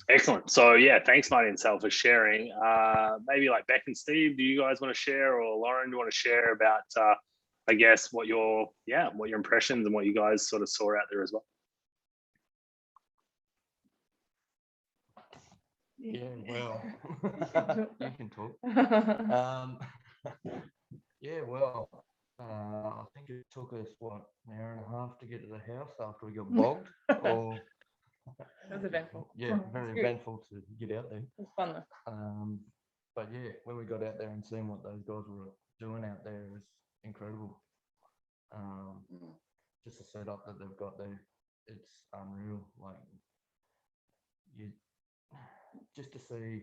Excellent. So yeah, thanks Marty and Sal for sharing. Maybe like Beck and Steve, do you guys want to share, or Lauren, do you want to share about I guess what your impressions and what you guys sort of saw out there as well? Yeah, well, you can talk. Yeah, well, I think it took us what, an hour and a half to get to the house after we got bogged. Or it was eventful. Yeah, very eventful to get out there. It was fun though. But yeah, when we got out there and seeing what those guys were doing out there was incredible. Just the setup that they've got there, it's unreal. Like, you just to see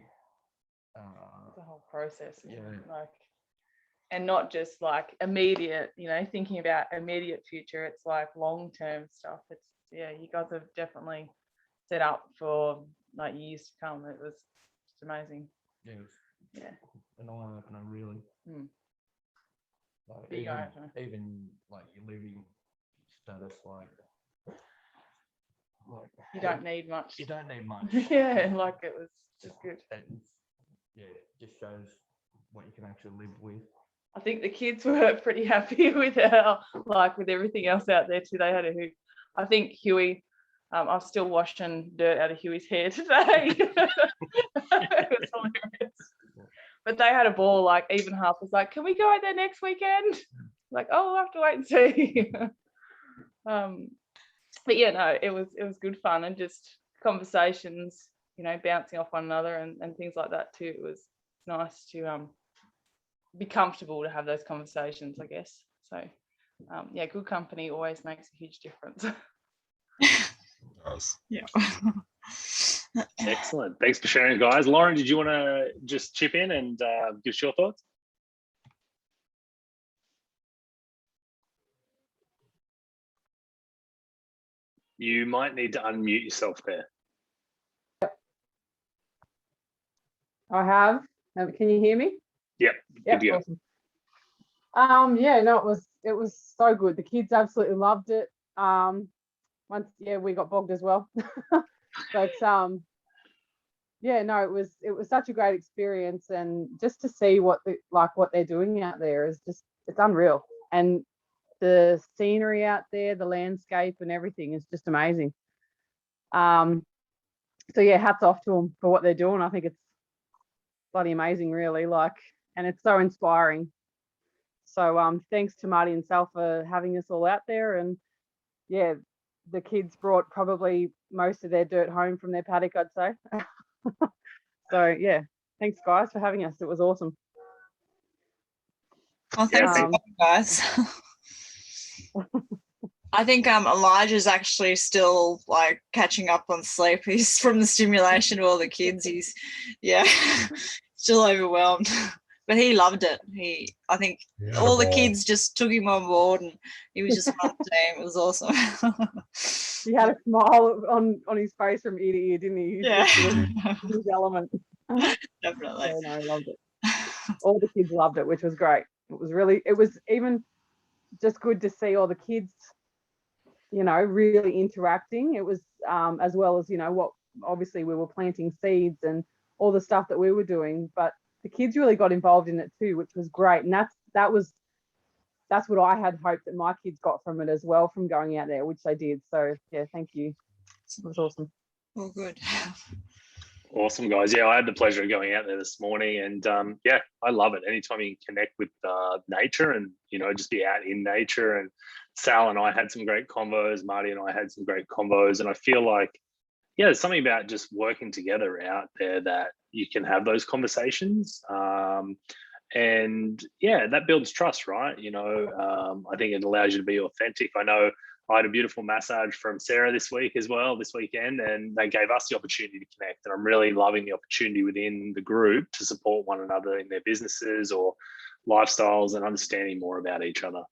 the whole process, yeah, like, and not just like immediate, thinking about immediate future. It's like long-term stuff. It's, yeah, you guys have definitely set up for like years to come. It was just amazing. Yeah, it was, yeah, an eye-opener, really. Like, even like your living status, like you don't need much. You don't need much. Yeah, like it was just good. Yeah, just shows what you can actually live with. I think the kids were pretty happy with with everything else out there too. They had a hoot. I think Huey, I'm still washing dirt out of Huey's hair today. It was hilarious. But they had a ball. Like, even half was like, "Can we go out there next weekend?" Like, "Oh, we'll have to wait and see." But yeah, no, it was good fun, and just conversations, bouncing off one another and things like that too. It was nice to be comfortable to have those conversations, I guess. So yeah, good company always makes a huge difference. Yeah. Excellent. Thanks for sharing, guys. Lauren, did you want to just chip in and give us your thoughts? You might need to unmute yourself there. I have. Can you hear me? Yep. Yep. Awesome. Yeah, no, it was so good. The kids absolutely loved it. We got bogged as well. But yeah, no, it was such a great experience, and just to see what they're doing out there is just, it's unreal. And the scenery out there, the landscape and everything is just amazing. So yeah, hats off to them for what they're doing. I think it's bloody amazing, really, and it's so inspiring. So thanks to Marty and Sal for having us all out there. And yeah, the kids brought probably most of their dirt home from their paddock, I'd say. So yeah, thanks guys for having us. It was awesome. Well, thanks guys. I think Elijah's actually still like catching up on sleep. He's from the stimulation of all the kids. He's still overwhelmed. But he loved it. I think all the kids just took him on board, and he was just a fun team. It was awesome. He had a smile on his face from ear to ear, didn't he? Yeah. His element. Definitely. Yeah, no, I loved it. All the kids loved it, which was great. It was even just good to see all the kids, really interacting. It was as well as, what obviously we were planting seeds and all the stuff that we were doing, but the kids really got involved in it too, which was great. And that's what I had hoped that my kids got from it as well, from going out there, which they did. So yeah, thank you. It was awesome. Well, good. Awesome, guys. Yeah, I had the pleasure of going out there this morning, and yeah, I love it. Anytime you can connect with nature and, just be out in nature. And Sal and I had some great convos. Marty and I had some great convos. And I feel like, yeah, there's something about just working together out there that you can have those conversations. And yeah, that builds trust, right? I think it allows you to be authentic. I know I had a beautiful massage from Sarah this weekend, and they gave us the opportunity to connect. And I'm really loving the opportunity within the group to support one another in their businesses or lifestyles and understanding more about each other.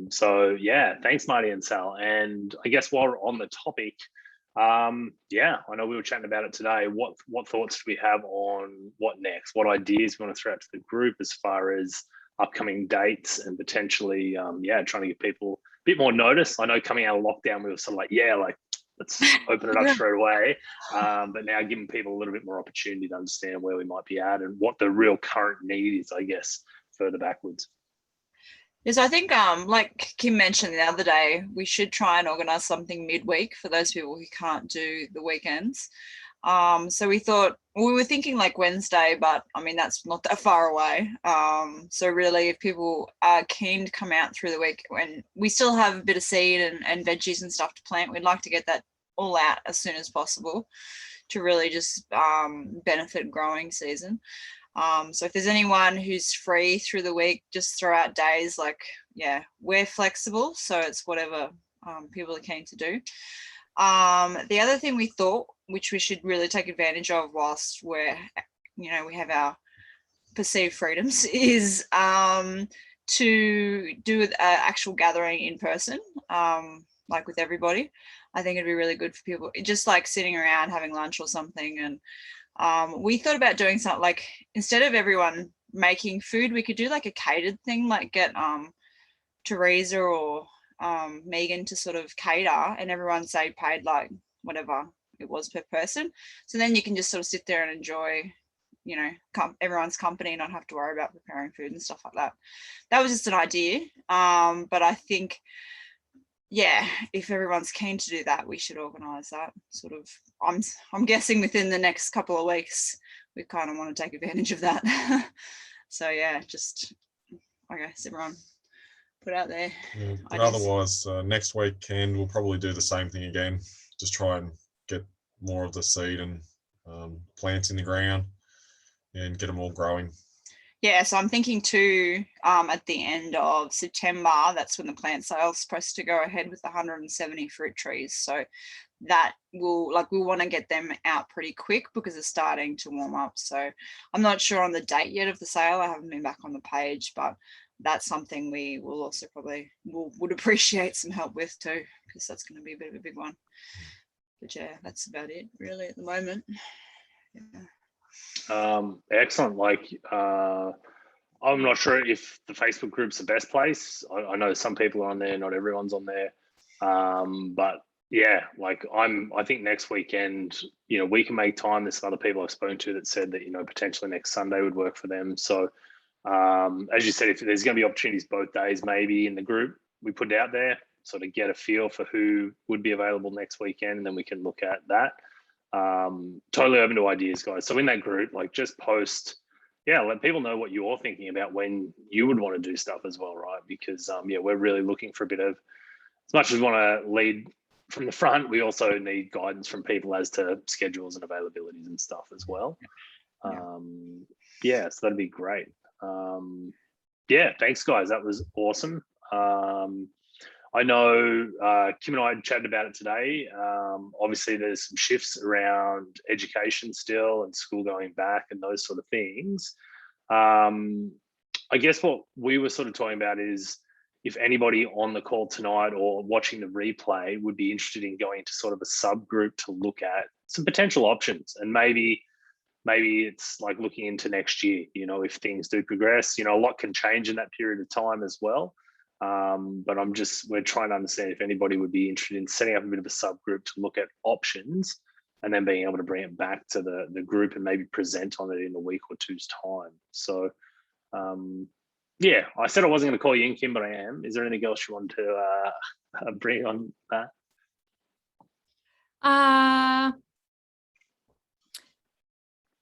So yeah, thanks, Marty and Sal. And I guess while we're on the topic, yeah, I know we were chatting about it today. What thoughts do we have on what next? What ideas we want to throw out to the group as far as upcoming dates and potentially, trying to give people bit more notice. I know coming out of lockdown, we were sort of like, yeah, like let's open it up straight away. But now giving people a little bit more opportunity to understand where we might be at and what the real current need is, I guess, further backwards. Yes, I think like Kim mentioned the other day, we should try and organise something midweek for those people who can't do the weekends. So we were thinking like Wednesday, but I mean that's not that far away. So really, if people are keen to come out through the week, when we still have a bit of seed and veggies and stuff to plant, we'd like to get that all out as soon as possible to really just benefit growing season. So if there's anyone who's free through the week, just throw out days. Like, yeah, we're flexible, so it's whatever people are keen to do. The other thing we thought, which we should really take advantage of whilst we have our perceived freedoms, is to do an actual gathering in person, like with everybody. I think it'd be really good for people, just like sitting around having lunch or something. And we thought about doing something like, instead of everyone making food, we could do like a catered thing, like get Teresa or Megan to sort of cater, and everyone say paid like whatever it was per person. So then you can just sort of sit there and enjoy, everyone's company and not have to worry about preparing food and stuff like that. That was just an idea. But I think, yeah, if everyone's keen to do that, we should organise that sort of. I'm guessing within the next couple of weeks, we kind of want to take advantage of that. So yeah, just I guess everyone put out there. Yeah, but otherwise, next weekend we'll probably do the same thing again. Just try and get more of the seed and plants in the ground and get them all growing. Yeah, so I'm thinking too, at the end of September, that's when the plant sale is supposed to go ahead with 170 fruit trees. So that we want to get them out pretty quick because it's starting to warm up. So I'm not sure on the date yet of the sale. I haven't been back on the page, but that's something we will also probably would appreciate some help with too, because that's going to be a bit of a big one. But yeah, that's about it really at the moment. Yeah. Excellent. I'm not sure if the Facebook group's the best place. I know some people are on there, not everyone's on there. But yeah, I think next weekend, we can make time. There's some other people I've spoken to that said that, potentially next Sunday would work for them. So as you said, if there's going to be opportunities both days, maybe in the group, we put it out there, sort of get a feel for who would be available next weekend, and then we can look at that. Totally open to ideas, guys. So in that group, just post, let people know what you're thinking about when you would want to do stuff as well, right? Because we're really looking for a bit of, as much as we want to lead from the front, we also need guidance from people as to schedules and availabilities and stuff as well. So that'd be great. Thanks guys, that was awesome. I know Kim and I had chatted about it today. Obviously, there's some shifts around education still and school going back and those sort of things. I guess what we were sort of talking about is if anybody on the call tonight or watching the replay would be interested in going to sort of a subgroup to look at some potential options, and maybe it's like looking into next year, if things do progress, a lot can change in that period of time as well. But we're trying to understand if anybody would be interested in setting up a bit of a subgroup to look at options and then being able to bring it back to the group and maybe present on it in a week or two's time. So, I said I wasn't going to call you in, Kim, but I am. Is there anything else you want to bring on that?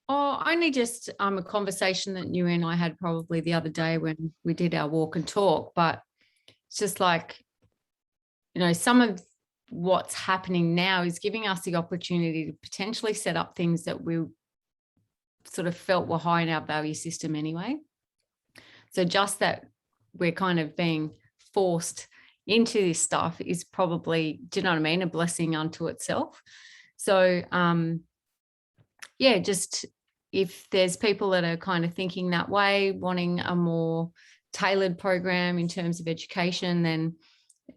Only just a conversation that you and I had probably the other day when we did our walk and talk, but it's just some of what's happening now is giving us the opportunity to potentially set up things that we sort of felt were high in our value system anyway. So just that we're kind of being forced into this stuff is probably, do you know what I mean, a blessing unto itself. So just if there's people that are kind of thinking that way, wanting a more tailored program in terms of education, then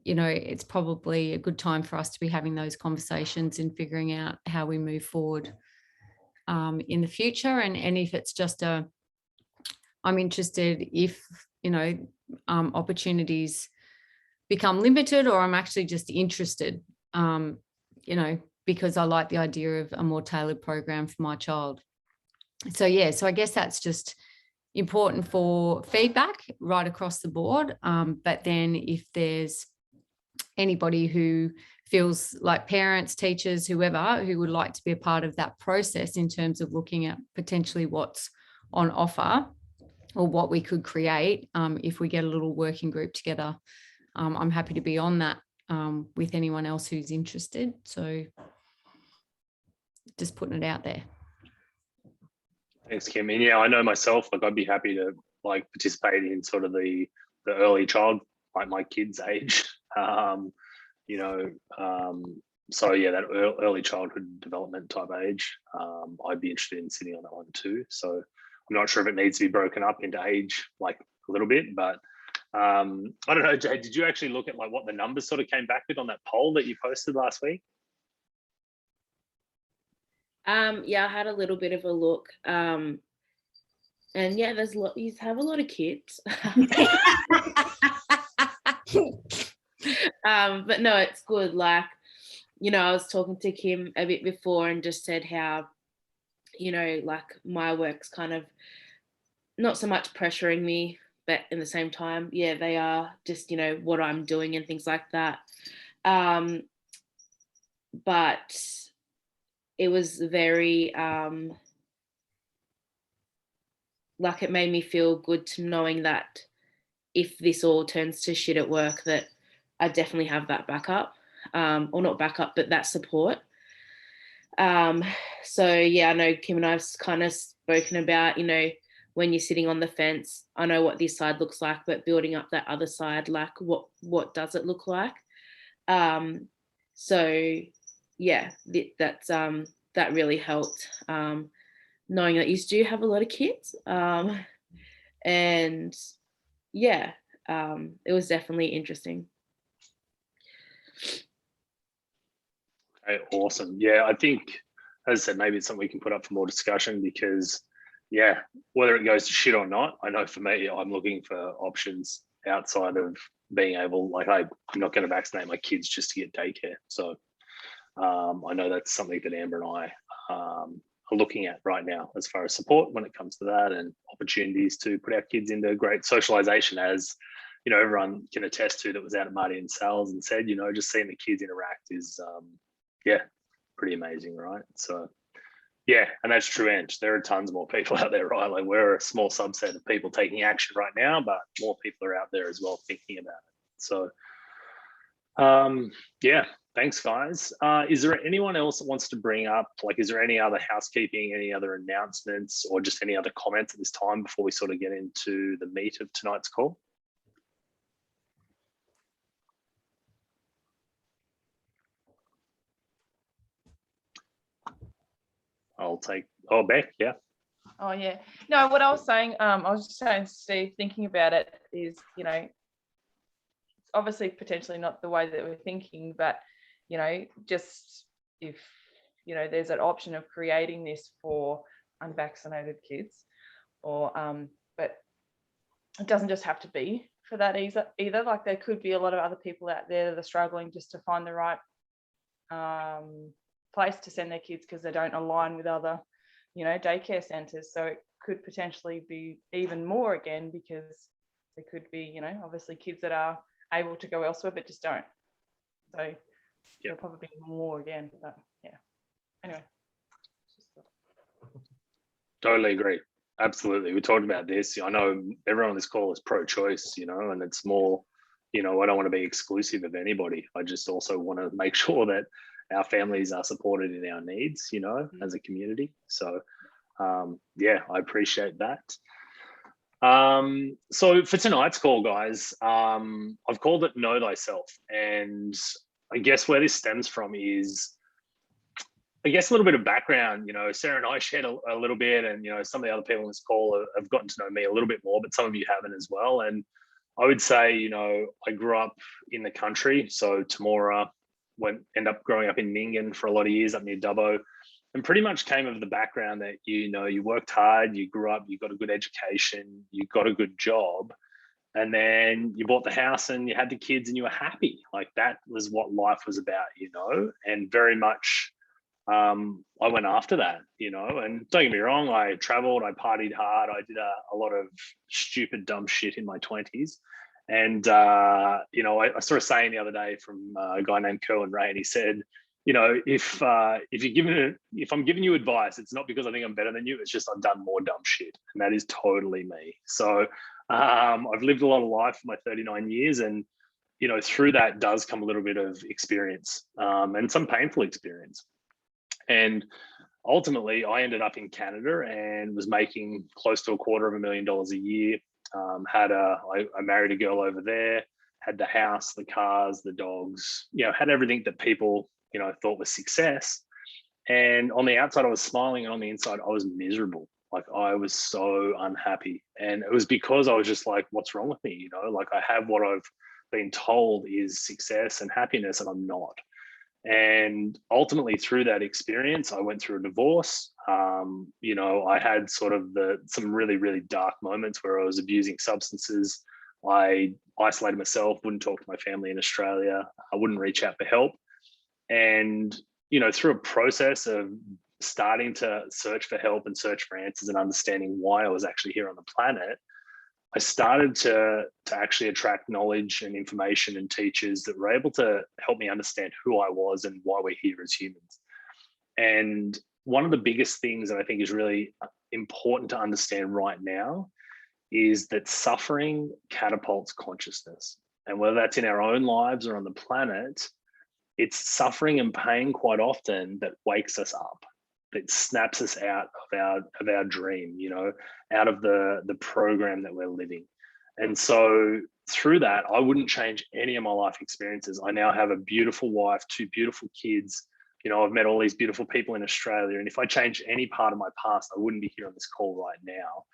it's probably a good time for us to be having those conversations and figuring out how we move forward in the future. And if it's just I'm interested if opportunities become limited, or I'm actually just interested, you know, because I like the idea of a more tailored program for my child. So yeah, so I guess that's just important for feedback right across the board. But then if there's anybody who feels like parents, teachers, whoever, who would like to be a part of that process in terms of looking at potentially what's on offer or what we could create, if we get a little working group together, I'm happy to be on that with anyone else who's interested. So just putting it out there. Thanks, Kim. And yeah, I know myself, like I'd be happy to like participate in sort of the early child, like my kids' age. You know, so yeah, that early childhood development type age, I'd be interested in sitting on that one too. So I'm not sure if it needs to be broken up into age like a little bit, but I don't know, Jade, did you actually look at like what the numbers sort of came back with on that poll that you posted last week? Yeah, I had a little bit of a look. And yeah, there's you have a lot of kids. But no, it's good. Like, you know, I was talking to Kim a bit before and just said how, you know, like my work's kind of not so much pressuring me, but in the same time, yeah, they are just, you know, what I'm doing and things like that. But it was very, like it made me feel good to knowing that if this all turns to shit at work, that I definitely have that backup, or not backup, but that support. So yeah, I know Kim and I've kind of spoken about, you know, when you're sitting on the fence, I know what this side looks like, but building up that other side, like what does it look like? So yeah, that's that really helped, knowing that you do have a lot of kids, and yeah, it was definitely interesting. Okay, awesome. Yeah, I think, as I said, maybe it's something we can put up for more discussion because, yeah, whether it goes to shit or not, I know for me, I'm looking for options outside of being able, like I'm not going to vaccinate my kids just to get daycare. So I know that's something that Amber and I are looking at right now as far as support when it comes to that and opportunities to put our kids into great socialization, as you know, everyone can attest to that was out at Marty and Sal's and said, you know, just seeing the kids interact is, yeah, pretty amazing, right? So, yeah, and that's true, Ange. There are tons more people out there, right? Like we're a small subset of people taking action right now, but more people are out there as well thinking about it. So, yeah, thanks, guys. Is there anyone else that wants to bring up, like, is there any other housekeeping, any other announcements, or just any other comments at this time before we sort of get into the meat of tonight's call? I'll take, oh, Beck, yeah. Oh yeah. No, what I was saying, I was just saying, Steve, thinking about it is, you know, it's obviously potentially not the way that we're thinking, but, you know, just if, you know, there's an option of creating this for unvaccinated kids, or, but it doesn't just have to be for that either. Like there could be a lot of other people out there that are struggling just to find the right place to send their kids because they don't align with other, you know, daycare centres. So it could potentially be even more again, because there could be, you know, obviously kids that are able to go elsewhere but just don't. So there'll probably be more again, but yeah. Anyway. Totally agree. Absolutely. We talked about this. I know everyone on this call is pro-choice, you know, and it's more, you know, I don't want to be exclusive of anybody. I just also want to make sure that our families are supported in our needs, you know, as a community. So, yeah, I appreciate that. So for tonight's call, guys, I've called it Know Thyself. And I guess where this stems from is, I guess, a little bit of background. You know, Sarah and I shared a little bit, and, you know, some of the other people on this call have gotten to know me a little bit more, but some of you haven't as well. And I would say, you know, I grew up in the country. So Temora, end up growing up in Nyngan for a lot of years up near Dubbo, and pretty much came of the background that, you know, you worked hard, you grew up, you got a good education, you got a good job, And then you bought the house and you had the kids and you were happy. Like that was what life was about, you know, and very much I went after that, you know, and don't get me wrong, I traveled, I partied hard, I did a lot of stupid, dumb shit in my 20s. And, you know, I saw a saying the other day from a guy named Kerwin Ray, and he said, you know, if I'm giving you advice, it's not because I think I'm better than you, it's just I've done more dumb shit. And that is totally me. So I've lived a lot of life for my 39 years, and, you know, through that does come a little bit of experience and some painful experience. And ultimately, I ended up in Canada and was making close to $250,000 a year. I married a girl over there, had the house, the cars, the dogs, you know, had everything that people, you know, thought was success. And on the outside, I was smiling, and on the inside, I was miserable. Like I was so unhappy. And it was because I was just like, what's wrong with me? You know, like I have what I've been told is success and happiness, and I'm not. And ultimately, through that experience, I went through a divorce. You know, I had sort of some really, really dark moments where I was abusing substances. I isolated myself, wouldn't talk to my family in Australia. I wouldn't reach out for help. And, you know, through a process of starting to search for help and search for answers and understanding why I was actually here on the planet, I started to actually attract knowledge and information and teachers that were able to help me understand who I was and why we're here as humans. And one of the biggest things that I think is really important to understand right now is that suffering catapults consciousness. And whether that's in our own lives or on the planet, it's suffering and pain quite often that wakes us up, that snaps us out of our dream, you know, out of the program that we're living. And so through that, I wouldn't change any of my life experiences. I now have a beautiful wife, 2 beautiful kids. You know, I've met all these beautiful people in Australia. And if I change any part of my past, I wouldn't be here on this call right now.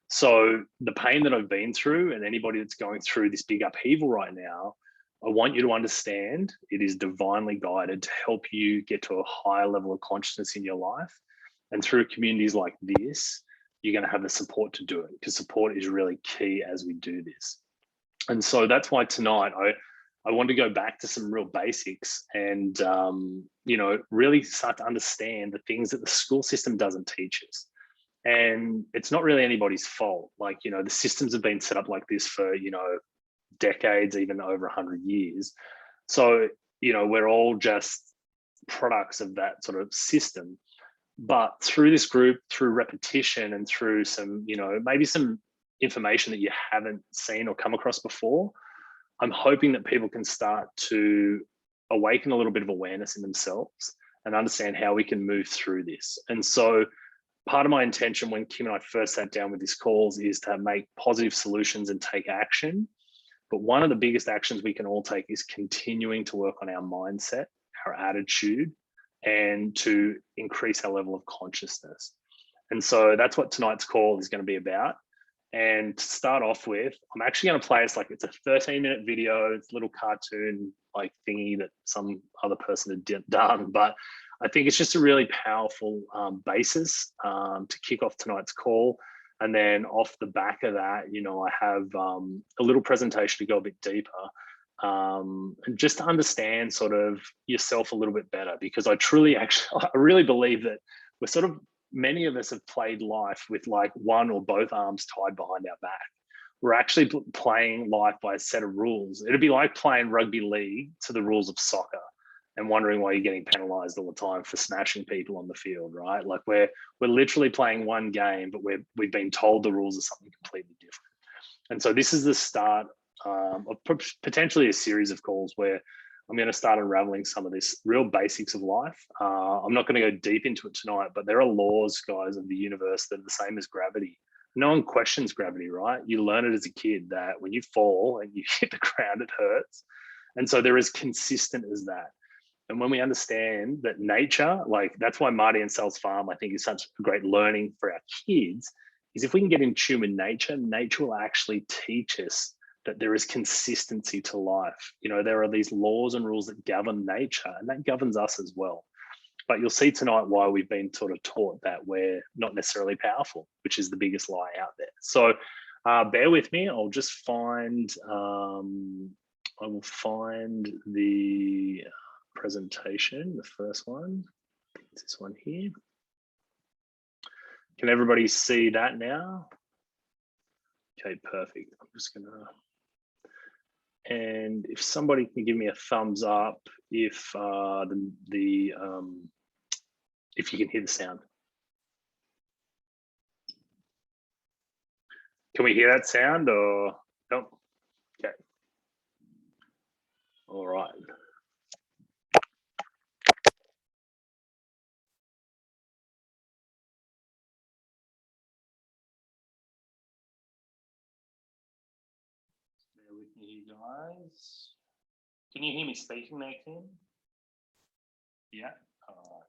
So the pain that I've been through, and anybody that's going through this big upheaval right now, I want you to understand it is divinely guided to help you get to a higher level of consciousness in your life. And through communities like this, you're going to have the support to do it, because support is really key as we do this. And so that's why tonight I want to go back to some real basics and, you know, really start to understand the things that the school system doesn't teach us. And it's not really anybody's fault. Like, you know, the systems have been set up like this for, you know, decades, even over 100 years. So, you know, we're all just products of that sort of system. But through this group, through repetition and through some, you know, maybe some information that you haven't seen or come across before, I'm hoping that people can start to awaken a little bit of awareness in themselves and understand how we can move through this. And so part of my intention when Kim and I first sat down with these calls is to make positive solutions and take action. But one of the biggest actions we can all take is continuing to work on our mindset, our attitude, and to increase our level of consciousness. And so that's what tonight's call is going to be about. And to start off with, I'm actually going to play it's a 13-minute video. It's a little cartoon like thingy that some other person had done. But I think it's just a really powerful basis to kick off tonight's call. And then off the back of that, you know, I have a little presentation to go a bit deeper and just to understand sort of yourself a little bit better, because I really believe that we're sort of, many of us have played life with like one or both arms tied behind our back. We're actually playing life by a set of rules. It'd be like playing rugby league to the rules of soccer and wondering why you're getting penalized all the time for smashing people on the field, right? Like we're literally playing one game, but we've been told the rules are something completely different. And so this is the start of potentially a series of calls where I'm going to start unraveling some of this real basics of life. I'm not going to go deep into it tonight, but there are laws, guys, of the universe that are the same as gravity. No one questions gravity, right? You learn it as a kid that when you fall and you hit the ground, it hurts. And so they're as consistent as that. And when we understand that nature, like that's why Marty and Sal's farm, I think is such a great learning for our kids, is if we can get in tune with nature, nature will actually teach us that there is consistency to life. You know, there are these laws and rules that govern nature, and that governs us as well. But you'll see tonight why we've been sort of taught that we're not necessarily powerful, which is the biggest lie out there. So Bear with me. I'll just find, I will find the presentation, the first one. I think it's this one here. Can everybody see that now? Okay, perfect. I'm just gonna, and if somebody can give me a thumbs up if if you can hear the sound. Can we hear that sound or no? Okay. All right. Bear with me, guys. Can you hear me speaking there, Kim? Yeah. All right.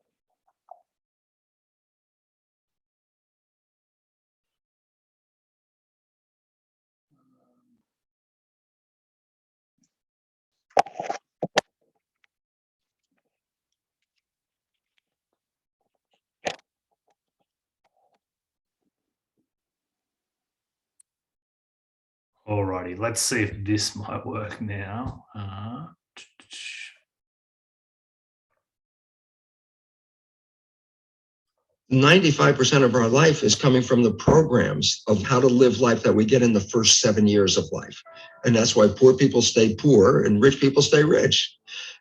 Alrighty, let's see if this might work now. 95% of our life is coming from the programs of how to live life that we get in the first 7 years of life. And that's why poor people stay poor and rich people stay rich.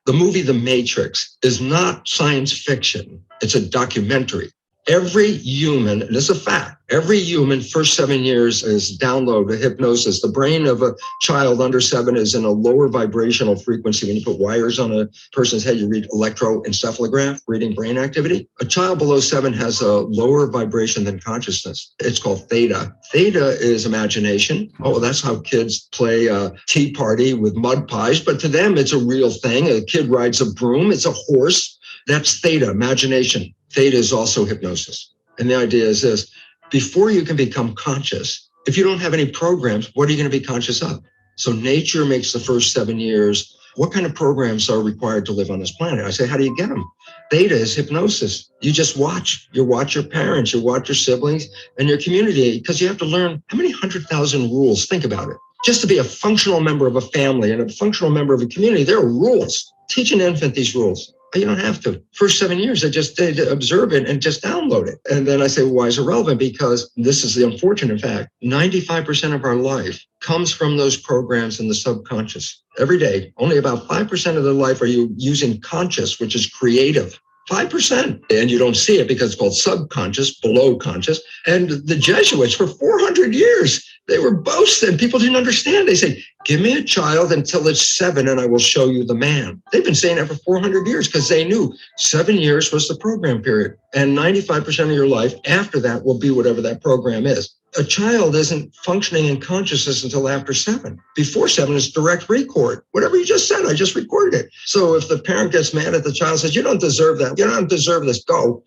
The movie The Matrix is not science fiction. It's a documentary. Every human, and it's a fact, every human first 7 years is download hypnosis. The brain of a child under 7 is in a lower vibrational frequency. When you put wires on a person's head, you read electroencephalograph, reading brain activity. A child below 7 has a lower vibration than consciousness. It's called theta. Theta is imagination. Oh, that's how kids play a tea party with mud pies. But to them, it's a real thing. A kid rides a broom. It's a horse. That's theta, imagination. Theta is also hypnosis. And the idea is this: before you can become conscious, if you don't have any programs, what are you going to be conscious of? So nature makes the first 7 years. What kind of programs are required to live on this planet? I say, how do you get them? Theta is hypnosis. You just watch. You watch your parents, you watch your siblings and your community, because you have to learn how many 100,000 rules. Think about it. Just to be a functional member of a family and a functional member of a community, there are rules. Teach an infant these rules. You don't have to. First 7 years, they observe it and just download it. And then I say, well, why is it relevant? Because this is the unfortunate fact. 95% of our life comes from those programs in the subconscious. Every day, only about 5% of their life are you using conscious, which is creative. 5%. And you don't see it because it's called subconscious, below conscious. And the Jesuits for 400 years, they were boasting. People didn't understand. They say, give me a child until it's 7 and I will show you the man. They've been saying that for 400 years because they knew 7 years was the program period. And 95% of your life after that will be whatever that program is. A child isn't functioning in consciousness until after 7. Before 7 is direct record. Whatever you just said, I just recorded it. So if the parent gets mad at the child and says, you don't deserve that, you don't deserve this, go.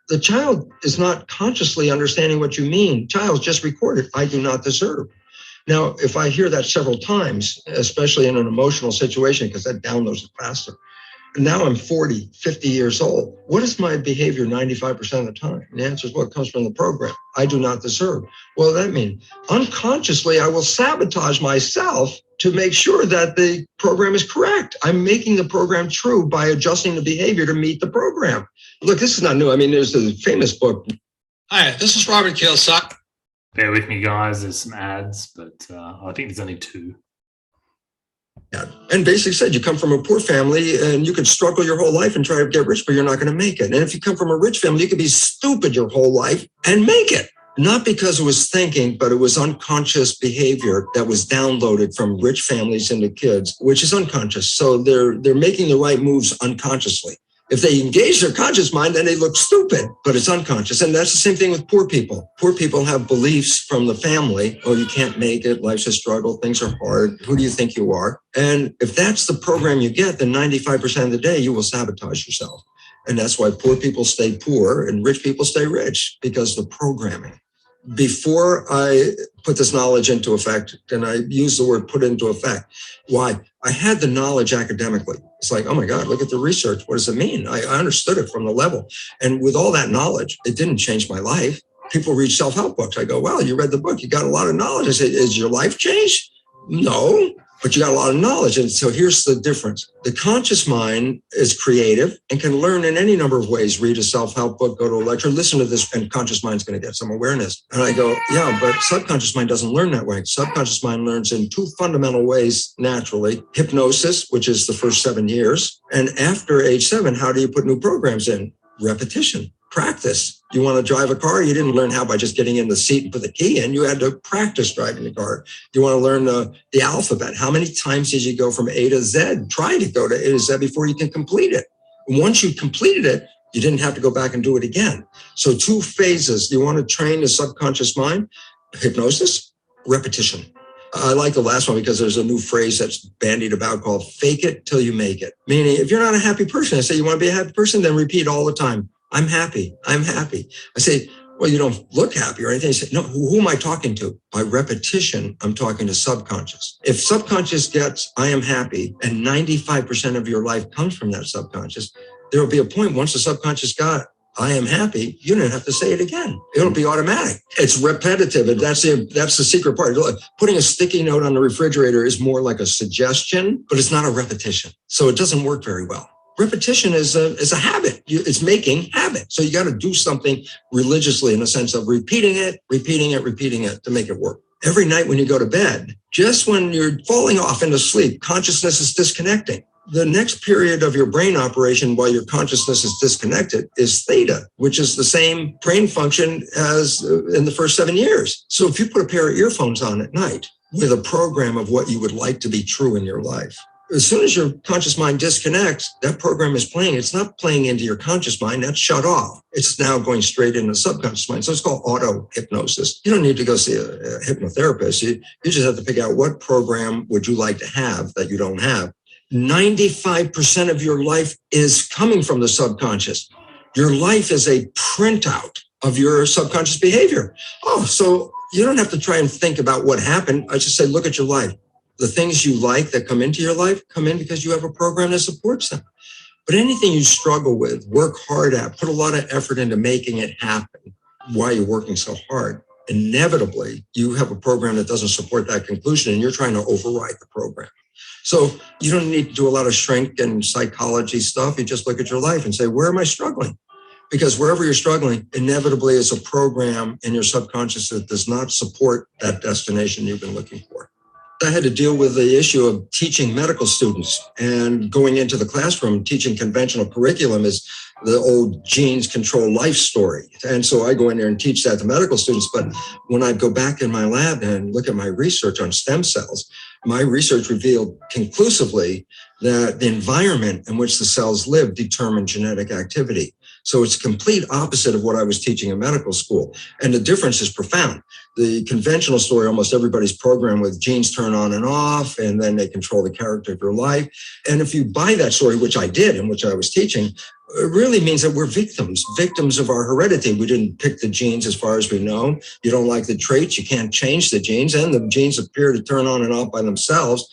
The child is not consciously understanding what you mean. Child just recorded, I do not deserve. Now, if I hear that several times, especially in an emotional situation, because that downloads it faster. Now I'm 40, 50 years old. What is my behavior 95% of the time? And the answer is, well, it comes from the program. I do not deserve. Well, that means unconsciously, I will sabotage myself to make sure that the program is correct. I'm making the program true by adjusting the behavior to meet the program. Look, this is not new. I mean, there's a famous book. Hi, this is Robert Kiyosaki. Bear with me, guys. There's some ads, but I think there's only 2. And basically said, you come from a poor family and you could struggle your whole life and try to get rich, but you're not going to make it. And if you come from a rich family, you could be stupid your whole life and make it. Not because it was thinking, but it was unconscious behavior that was downloaded from rich families into kids, which is unconscious. So they're making the right moves unconsciously. If they engage their conscious mind, then they look stupid, but it's unconscious. And that's the same thing with poor people. Poor people have beliefs from the family. Oh, you can't make it. Life's a struggle. Things are hard. Who do you think you are? And if that's the program you get, then 95% of the day, you will sabotage yourself. And that's why poor people stay poor and rich people stay rich, because the programming. Before I put this knowledge into effect, and I use the word put into effect, why? I had the knowledge academically. It's like, oh my God, look at the research. What does it mean? I understood it from the level. And with all that knowledge, it didn't change my life. People read self-help books. I go, well, you read the book. You got a lot of knowledge. I say, is your life changed? No, but you got a lot of knowledge. And so here's the difference. The conscious mind is creative and can learn in any number of ways. Read a self-help book, go to a lecture, listen to this, and conscious mind's going to get some awareness. And I go, yeah, but subconscious mind doesn't learn that way. Subconscious mind learns in two fundamental ways naturally. Hypnosis, which is the first 7 years. And after age 7, how do you put new programs in? Repetition, practice. You want to drive a car? You didn't learn how by just getting in the seat and put the key in. You had to practice driving the car. You want to learn the alphabet. How many times did you go from A to Z? Try to go to A to Z before you can complete it. Once you completed it, you didn't have to go back and do it again. So 2 phases. You want to train the subconscious mind? Hypnosis, repetition. I like the last one because there's a new phrase that's bandied about called fake it till you make it. Meaning, if you're not a happy person, I say, you want to be a happy person? Then repeat all the time. I'm happy. I'm happy. I say, well, you don't look happy or anything. I say, no, who am I talking to? By repetition, I'm talking to subconscious. If subconscious gets, I am happy, and 95% of your life comes from that subconscious, there will be a point once the subconscious got, I am happy, you don't have to say it again. It'll be automatic. It's repetitive. And that's the secret part. Putting a sticky note on the refrigerator is more like a suggestion, but it's not a repetition. So it doesn't work very well. Repetition is a habit. It's making habit. So you got to do something religiously in the sense of repeating it to make it work. Every night when you go to bed, just when you're falling off into sleep, consciousness is disconnecting. The next period of your brain operation while your consciousness is disconnected is theta, which is the same brain function as in the first 7 years. So if you put a pair of earphones on at night with a program of what you would like to be true in your life, as soon as your conscious mind disconnects, that program is playing. It's not playing into your conscious mind. That's shut off. It's now going straight into the subconscious mind. So it's called auto hypnosis. You don't need to go see a hypnotherapist. You just have to figure out what program would you like to have that you don't have. 95% of your life is coming from the subconscious. Your life is a printout of your subconscious behavior. Oh, so you don't have to try and think about what happened. I just say, look at your life. The things you like that come into your life come in because you have a program that supports them. But anything you struggle with, work hard at, put a lot of effort into making it happen while you're working so hard, inevitably you have a program that doesn't support that conclusion and you're trying to override the program. So you don't need to do a lot of shrink and psychology stuff. You just look at your life and say, where am I struggling? Because wherever you're struggling, inevitably is a program in your subconscious that does not support that destination you've been looking for. I had to deal with the issue of teaching medical students and going into the classroom. Teaching conventional curriculum is the old genes control life story. And so I go in there and teach that to medical students. But when I go back in my lab and look at my research on stem cells, my research revealed conclusively that the environment in which the cells live determine genetic activity. So it's complete opposite of what I was teaching in medical school. And the difference is profound. The conventional story, almost everybody's programmed with genes turn on and off, and then they control the character of your life. And if you buy that story, which I did and which I was teaching, it really means that we're victims of our heredity. We didn't pick the genes as far as we know. You don't like the traits, you can't change the genes, and the genes appear to turn on and off by themselves.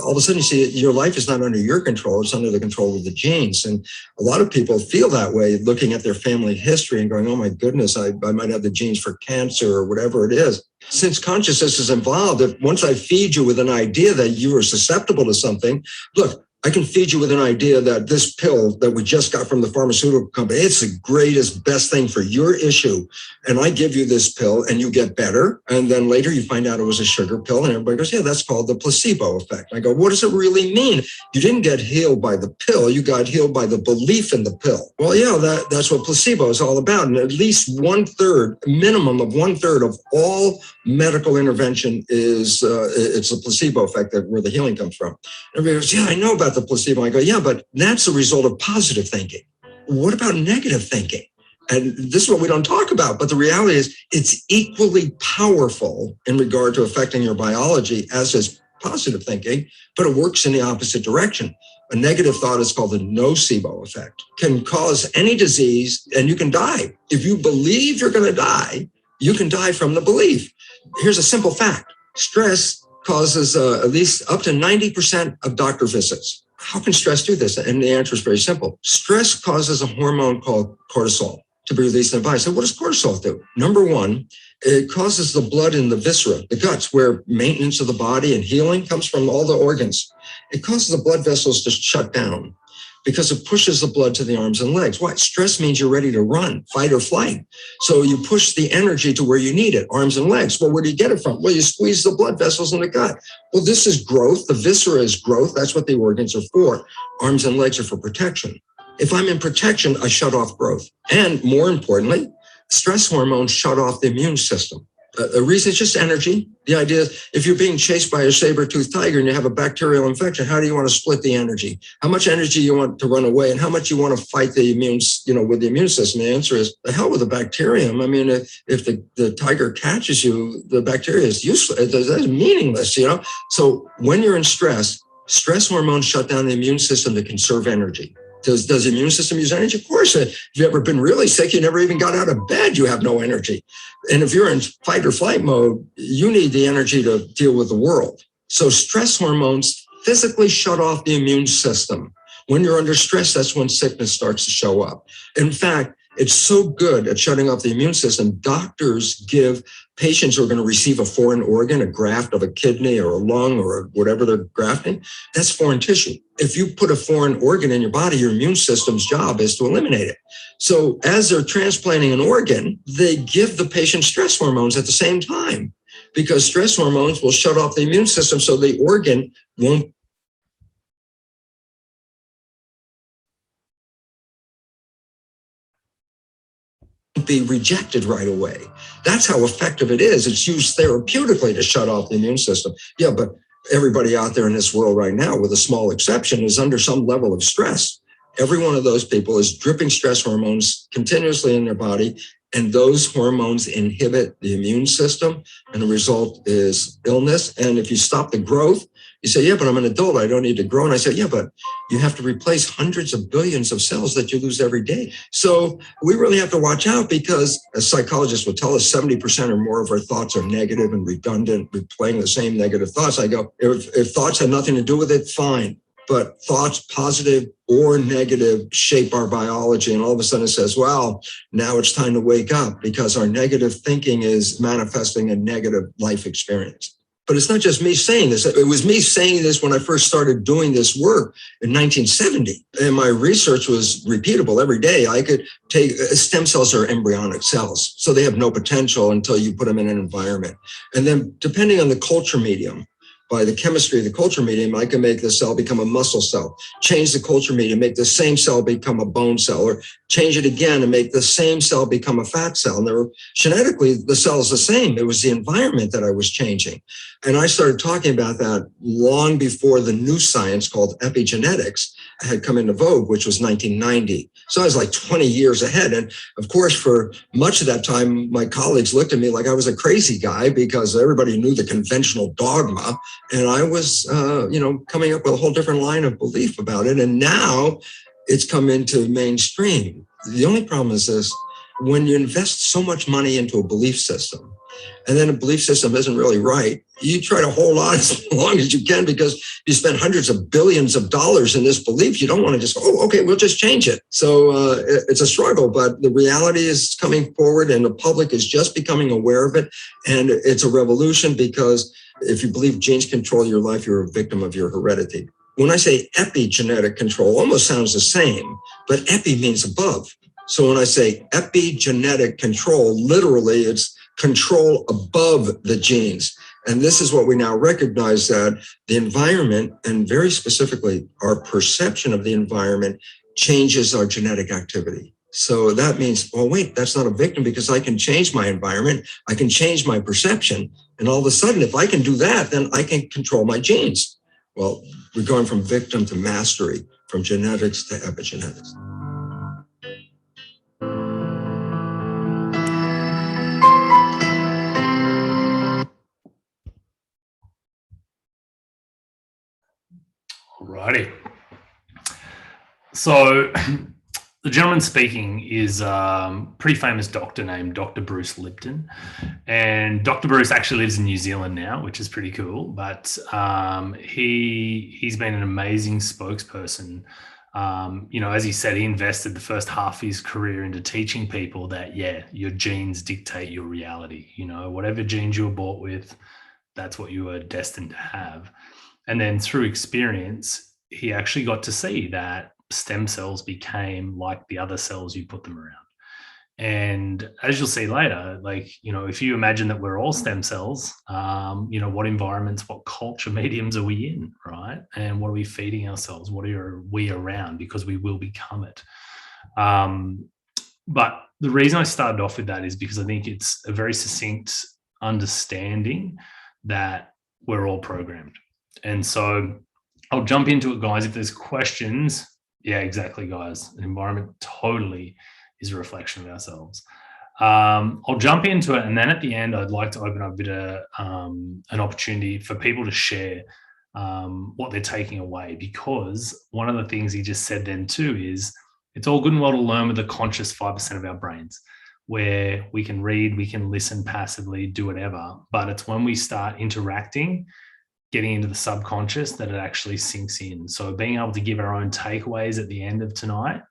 All of a sudden you see your life is not under your control, it's under the control of the genes. And a lot of people feel that way looking at their family history and going, oh my goodness, I might have the genes for cancer or whatever it is. Since consciousness is involved, if once I feed you with an idea that you are susceptible to something, look, I can feed you with an idea that this pill that we just got from the pharmaceutical company, it's the greatest, best thing for your issue. And I give you this pill and you get better. And then later you find out it was a sugar pill and everybody goes, yeah, that's called the placebo effect. I go, what does it really mean? You didn't get healed by the pill. You got healed by the belief in the pill. Well, yeah, that's what placebo is all about. And at least 1/3, minimum of 1/3 of all medical intervention is it's a placebo effect that where the healing comes from. Everybody goes, yeah, I know about the placebo. I go, yeah, but that's a result of positive thinking. What about negative thinking? And this is what we don't talk about, but the reality is it's equally powerful in regard to affecting your biology as is positive thinking, but it works in the opposite direction. A negative thought is called the nocebo effect, can cause any disease and you can die. If you believe you're going to die, you can die from the belief. Here's a simple fact. Stress causes at least up to 90% of doctor visits. How can stress do this? And the answer is very simple. Stress causes a hormone called cortisol to be released in the body. So what does cortisol do? Number one, it causes the blood in the viscera, the guts, where maintenance of the body and healing comes from all the organs. It causes the blood vessels to shut down because it pushes the blood to the arms and legs. Why? Stress means you're ready to run, fight or flight. So you push the energy to where you need it, arms and legs. Well, where do you get it from? Well, you squeeze the blood vessels in the gut. Well, this is growth. The viscera is growth. That's what the organs are for. Arms and legs are for protection. If I'm in protection, I shut off growth. And more importantly, stress hormones shut off the immune system. The reason is just energy. The idea is if you're being chased by a saber-toothed tiger and you have a bacterial infection, how do you want to split the energy? How much energy you want to run away and how much you want to fight the immune, with the immune system? The answer is the hell with the bacterium. I mean, if the tiger catches you, the bacteria is useless. It's meaningless, So when you're in stress hormones shut down the immune system to conserve energy. Does the immune system use energy? Of course. If you've ever been really sick, you never even got out of bed, you have no energy. And if you're in fight or flight mode, you need the energy to deal with the world. So stress hormones physically shut off the immune system. When you're under stress, that's when sickness starts to show up. In fact, it's so good at shutting off the immune system. Doctors give patients who are going to receive a foreign organ, a graft of a kidney or a lung or whatever they're grafting, that's foreign tissue. If you put a foreign organ in your body, your immune system's job is to eliminate it. So as they're transplanting an organ, they give the patient stress hormones at the same time because stress hormones will shut off the immune system so the organ won't be rejected right away. That's how effective it is. It's used therapeutically to shut off the immune system. Yeah, but everybody out there in this world right now, with a small exception, is under some level of stress. Every one of those people is dripping stress hormones continuously in their body, and those hormones inhibit the immune system, and the result is illness. And if you stop the growth, you say, yeah, but I'm an adult, I don't need to grow. And I say, yeah, but you have to replace hundreds of billions of cells that you lose every day. So we really have to watch out because, as psychologists will tell us, 70% or more of our thoughts are negative and redundant, replaying the same negative thoughts. I go, if thoughts have nothing to do with it, fine. But thoughts, positive or negative, shape our biology. And all of a sudden it says, well, now it's time to wake up because our negative thinking is manifesting a negative life experience. But it's not just me saying this. It was me saying this when I first started doing this work in 1970. And my research was repeatable every day. I could take stem cells are embryonic cells, so they have no potential until you put them in an environment. And then depending on the culture medium, by the chemistry of the culture medium, I can make the cell become a muscle cell, change the culture medium, make the same cell become a bone cell, or change it again and make the same cell become a fat cell. And genetically, the cell is the same. It was the environment that I was changing. And I started talking about that long before the new science called epigenetics had come into vogue, which was 1990. So I was like 20 years ahead. And of course, for much of that time, my colleagues looked at me like I was a crazy guy because everybody knew the conventional dogma. And I was, coming up with a whole different line of belief about it. And now it's come into mainstream. The only problem is this: when you invest so much money into a belief system, and then a belief system isn't really right, you try to hold on as long as you can because you spend hundreds of billions of dollars in this belief. You don't want to just, we'll just change it. So it's a struggle, but the reality is coming forward and the public is just becoming aware of it. And it's a revolution because if you believe genes control your life, you're a victim of your heredity. When I say epigenetic control, almost sounds the same, but epi means above. So when I say epigenetic control, literally it's control above the genes. And this is what we now recognize, that the environment, and very specifically our perception of the environment, changes our genetic activity. So that means, that's not a victim because I can change my environment. I can change my perception. And all of a sudden, if I can do that, then I can control my genes. Well, we're going from victim to mastery, from genetics to epigenetics. Alrighty. So the gentleman speaking is a pretty famous doctor named Dr. Bruce Lipton. And Dr. Bruce actually lives in New Zealand now, which is pretty cool. But he's been an amazing spokesperson You know, as he said, he invested the first half of his career into teaching people that, yeah, your genes dictate your reality. You know, whatever genes you were bought with, that's what you were destined to have. And then through experience, he actually got to see that stem cells became like the other cells you put them around. And as you'll see later, like, you know, if you imagine that we're all stem cells, you know, what environments, what culture mediums are we in, right? And what are we feeding ourselves? What are we around? Because we will become it. But the reason I started off with that is because I think it's a very succinct understanding that we're all programmed. And so I'll jump into it, guys. If there's questions, yeah, exactly, guys. An environment totally is a reflection of ourselves. I'll jump into it, and then at the end, I'd like to open up a bit of an opportunity for people to share what they're taking away, because one of the things he just said then too is it's all good and well to learn with the conscious 5% of our brains, where we can read, we can listen passively, do whatever, but it's when we start interacting, getting into the subconscious, that it actually sinks in. So being able to give our own takeaways at the end of tonight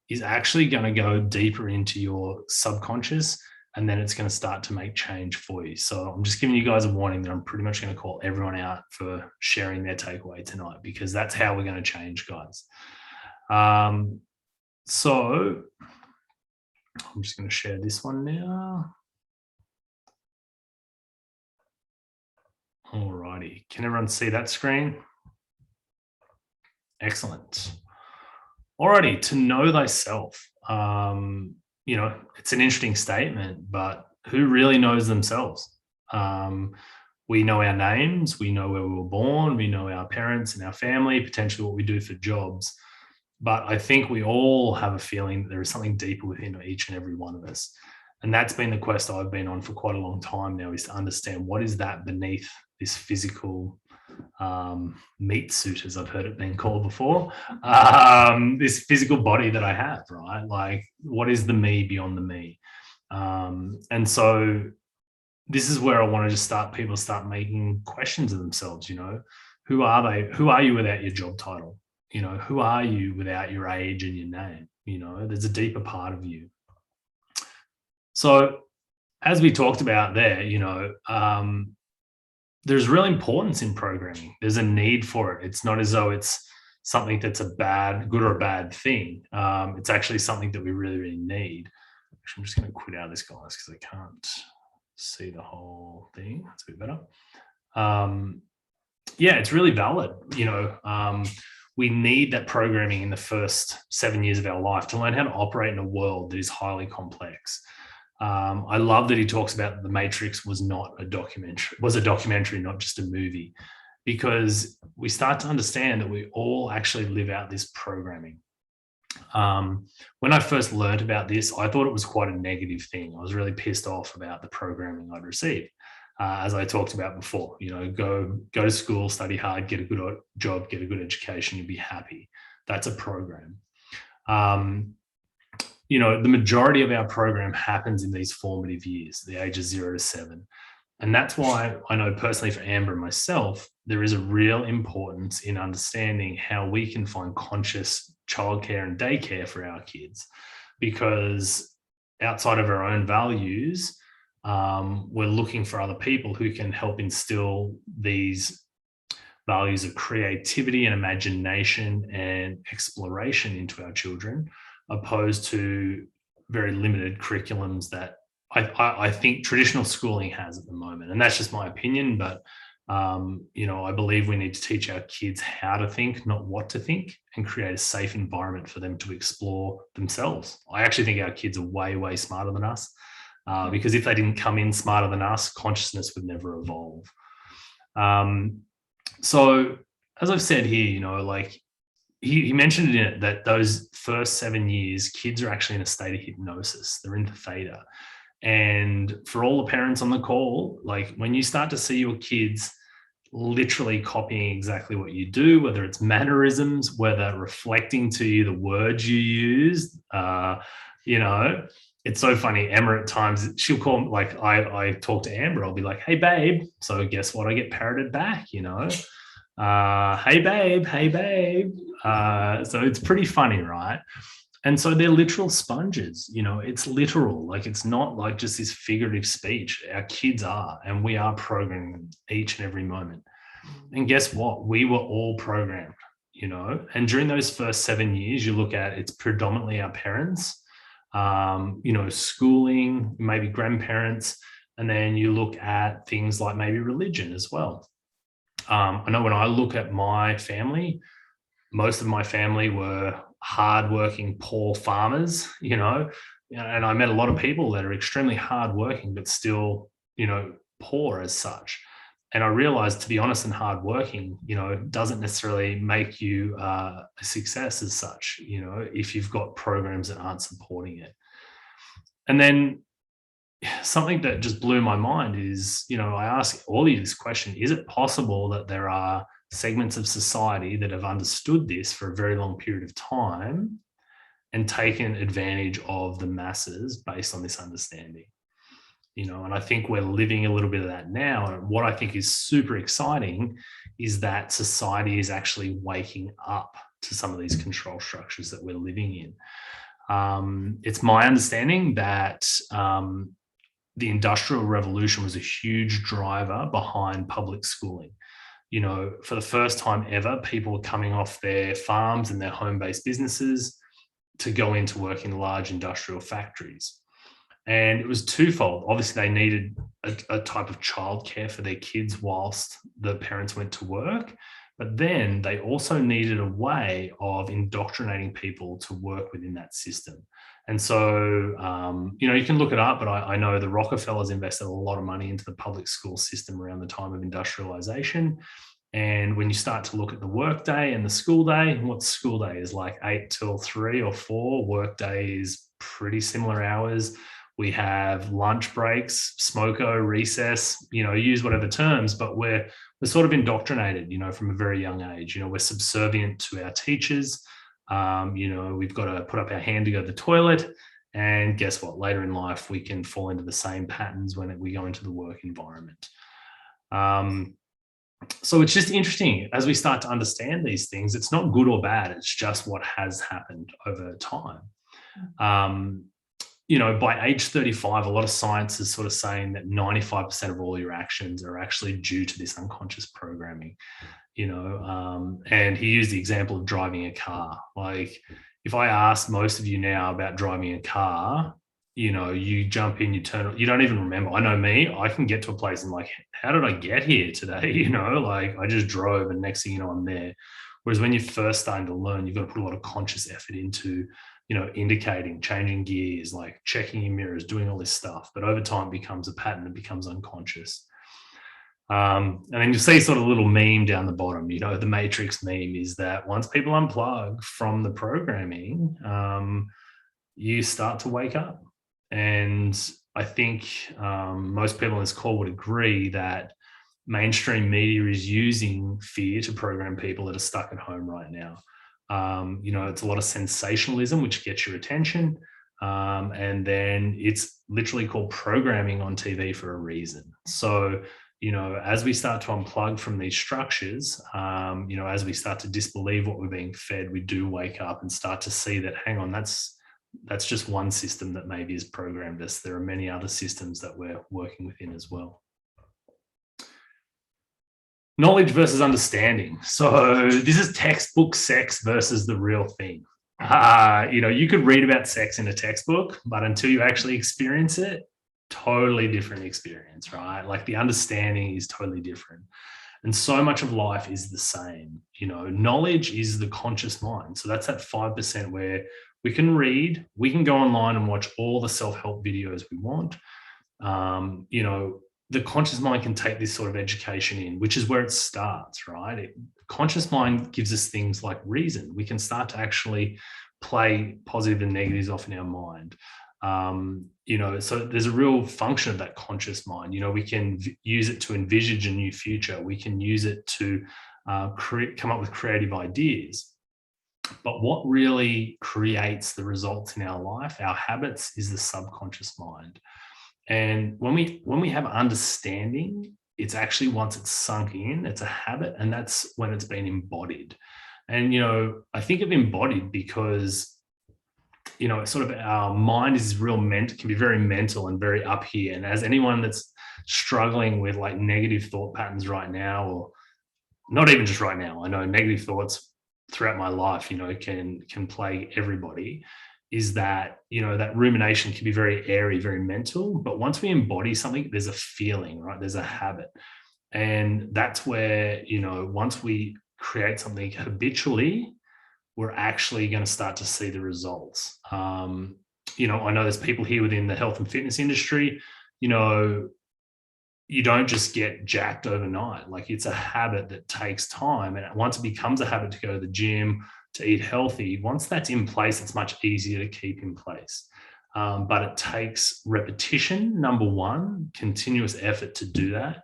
is actually going to go deeper into your subconscious, and then it's going to start to make change for you. So I'm just giving you guys a warning that I'm pretty much going to call everyone out for sharing their takeaway tonight, because that's how we're going to change, guys. So I'm just going to share this one now. All righty. Can everyone see that screen? Excellent. Alrighty, to know thyself. You know, it's an interesting statement, but who really knows themselves? We know our names, we know where we were born, we know our parents and our family, potentially what we do for jobs. But I think we all have a feeling that there is something deeper within each and every one of us. And that's been the quest I've been on for quite a long time now, is to understand what is that beneath this physical meat suit, as I've heard it being called before, this physical body that I have, right? Like, what is the me beyond the me? And so this is where I want to just people start making questions of themselves. You know, who are they? Who are you without your job title? You know, who are you without your age and your name? You know, there's a deeper part of you. So as we talked about there, you know, there's real importance in programming. There's a need for it. It's not as though it's something that's good or a bad thing. It's actually something that we really, really need. Actually, I'm just going to quit out of this, guys, because I can't see the whole thing. That's a bit better. Yeah, it's really valid. You know, we need that programming in the first 7 years of our life to learn how to operate in a world that is highly complex. I love that he talks about The Matrix was a documentary, not just a movie, because we start to understand that we all actually live out this programming. When I first learned about this, I thought it was quite a negative thing. I was really pissed off about the programming I'd received. As I talked about before, you know, go to school, study hard, get a good job, get a good education, you'll be happy. That's a program. You know, the majority of our program happens in these formative years, the ages 0 to 7. And that's why I know personally for Amber and myself, there is a real importance in understanding how we can find conscious childcare and daycare for our kids, because outside of our own values, we're looking for other people who can help instill these values of creativity and imagination and exploration into our children, opposed to very limited curriculums that I think traditional schooling has at the moment. And that's just my opinion, but you know, I believe we need to teach our kids how to think, not what to think, and create a safe environment for them to explore themselves. I actually think our kids are way, way smarter than us, because if they didn't come in smarter than us, consciousness would never evolve. So as I've said here, you know, like, he mentioned in it that those first 7 years, kids are actually in a state of hypnosis. They're into theta. And for all the parents on the call, like, when you start to see your kids literally copying exactly what you do, whether it's mannerisms, whether reflecting to you the words you use, you know, it's so funny. Emma at times, she'll call, like, I talk to Amber, I'll be like, hey, babe. So guess what? I get parroted back, you know. hey babe, hey babe. So it's pretty funny, right? And so they're literal sponges, you know, it's literal. Like, it's not like just this figurative speech. Our kids are, and we are programming them each and every moment. And guess what? We were all programmed, you know, and during those first 7 years, you look at, it's predominantly our parents, you know, schooling, maybe grandparents, and then you look at things like maybe religion as well. I know when I look at my family, most of my family were hardworking, poor farmers, you know, and I met a lot of people that are extremely hardworking, but still, you know, poor as such. And I realized, to be honest and hardworking, you know, doesn't necessarily make you a success as such, you know, if you've got programs that aren't supporting it. And then something that just blew my mind is, you know, I ask all of you this question: is it possible that there are segments of society that have understood this for a very long period of time and taken advantage of the masses based on this understanding? You know, and I think we're living a little bit of that now. And what I think is super exciting is that society is actually waking up to some of these control structures that we're living in. It's my understanding that the Industrial Revolution was a huge driver behind public schooling. You know, for the first time ever, people were coming off their farms and their home-based businesses to go into work in large industrial factories. And it was twofold. Obviously, they needed a type of childcare for their kids whilst the parents went to work. But then they also needed a way of indoctrinating people to work within that system. And so, you know, you can look it up, but I know the Rockefellers invested a lot of money into the public school system around the time of industrialization. And when you start to look at the work day and the school day, what school day is like 8 till 3 or 4, work day is pretty similar hours. We have lunch breaks, smoko, recess, you know, use whatever terms, but we're sort of indoctrinated, you know, from a very young age. You know, we're subservient to our teachers. You know, we've got to put up our hand to go to the toilet. And guess what? Later in life, we can fall into the same patterns when we go into the work environment. So it's just interesting as we start to understand these things. It's not good or bad. It's just what has happened over time. You know, by age 35, a lot of science is sort of saying that 95% of all your actions are actually due to this unconscious programming, you know, and he used the example of driving a car. Like, if I ask most of you now about driving a car, you know, you jump in, you turn, you don't even remember. I know me, I can get to a place and like, how did I get here today? You know, like I just drove and next thing you know, I'm there. Whereas when you're first starting to learn, you've got to put a lot of conscious effort into, you know, indicating, changing gears, like checking your mirrors, doing all this stuff. But over time it becomes a pattern, it becomes unconscious. And then you see sort of a little meme down the bottom, you know, the Matrix meme is that once people unplug from the programming, you start to wake up. And I think most people on this call would agree that mainstream media is using fear to program people that are stuck at home right now. You know, it's a lot of sensationalism, which gets your attention. And then it's literally called programming on TV for a reason. So, you know, as we start to unplug from these structures, you know, as we start to disbelieve what we're being fed, we do wake up and start to see that, hang on, that's just one system that maybe has programmed us. There are many other systems that we're working within as well. Knowledge versus understanding. So this is textbook sex versus the real thing. You know, you could read about sex in a textbook, but until you actually experience it, totally different experience, right? Like the understanding is totally different. And so much of life is the same. You know, knowledge is the conscious mind. So that's that 5% where we can read, we can go online and watch all the self-help videos we want. You know, the conscious mind can take this sort of education in, which is where it starts, right? Conscious mind gives us things like reason. We can start to actually play positive and negatives off in our mind. You know, so there's a real function of that conscious mind. You know, we can use it to envisage a new future. We can use it to come up with creative ideas. But what really creates the results in our life, our habits, is the subconscious mind. And when we have understanding, it's actually once it's sunk in, it's a habit, and that's when it's been embodied. And, I think of embodied because, it's sort of our mind is can be very mental and very up here. And as anyone that's struggling with like negative thought patterns right now, or not even just right now, I know negative thoughts throughout my life, can plague everybody, is that, that rumination can be very airy, very mental. But once we embody something, there's a feeling, right? There's a habit. And that's where, once we create something habitually, we're actually going to start to see the results. I know there's people here within the health and fitness industry, you don't just get jacked overnight. Like, it's a habit that takes time. And once it becomes a habit to go to the gym, to eat healthy, once that's in place, it's much easier to keep in place. But it takes repetition, number one, continuous effort to do that.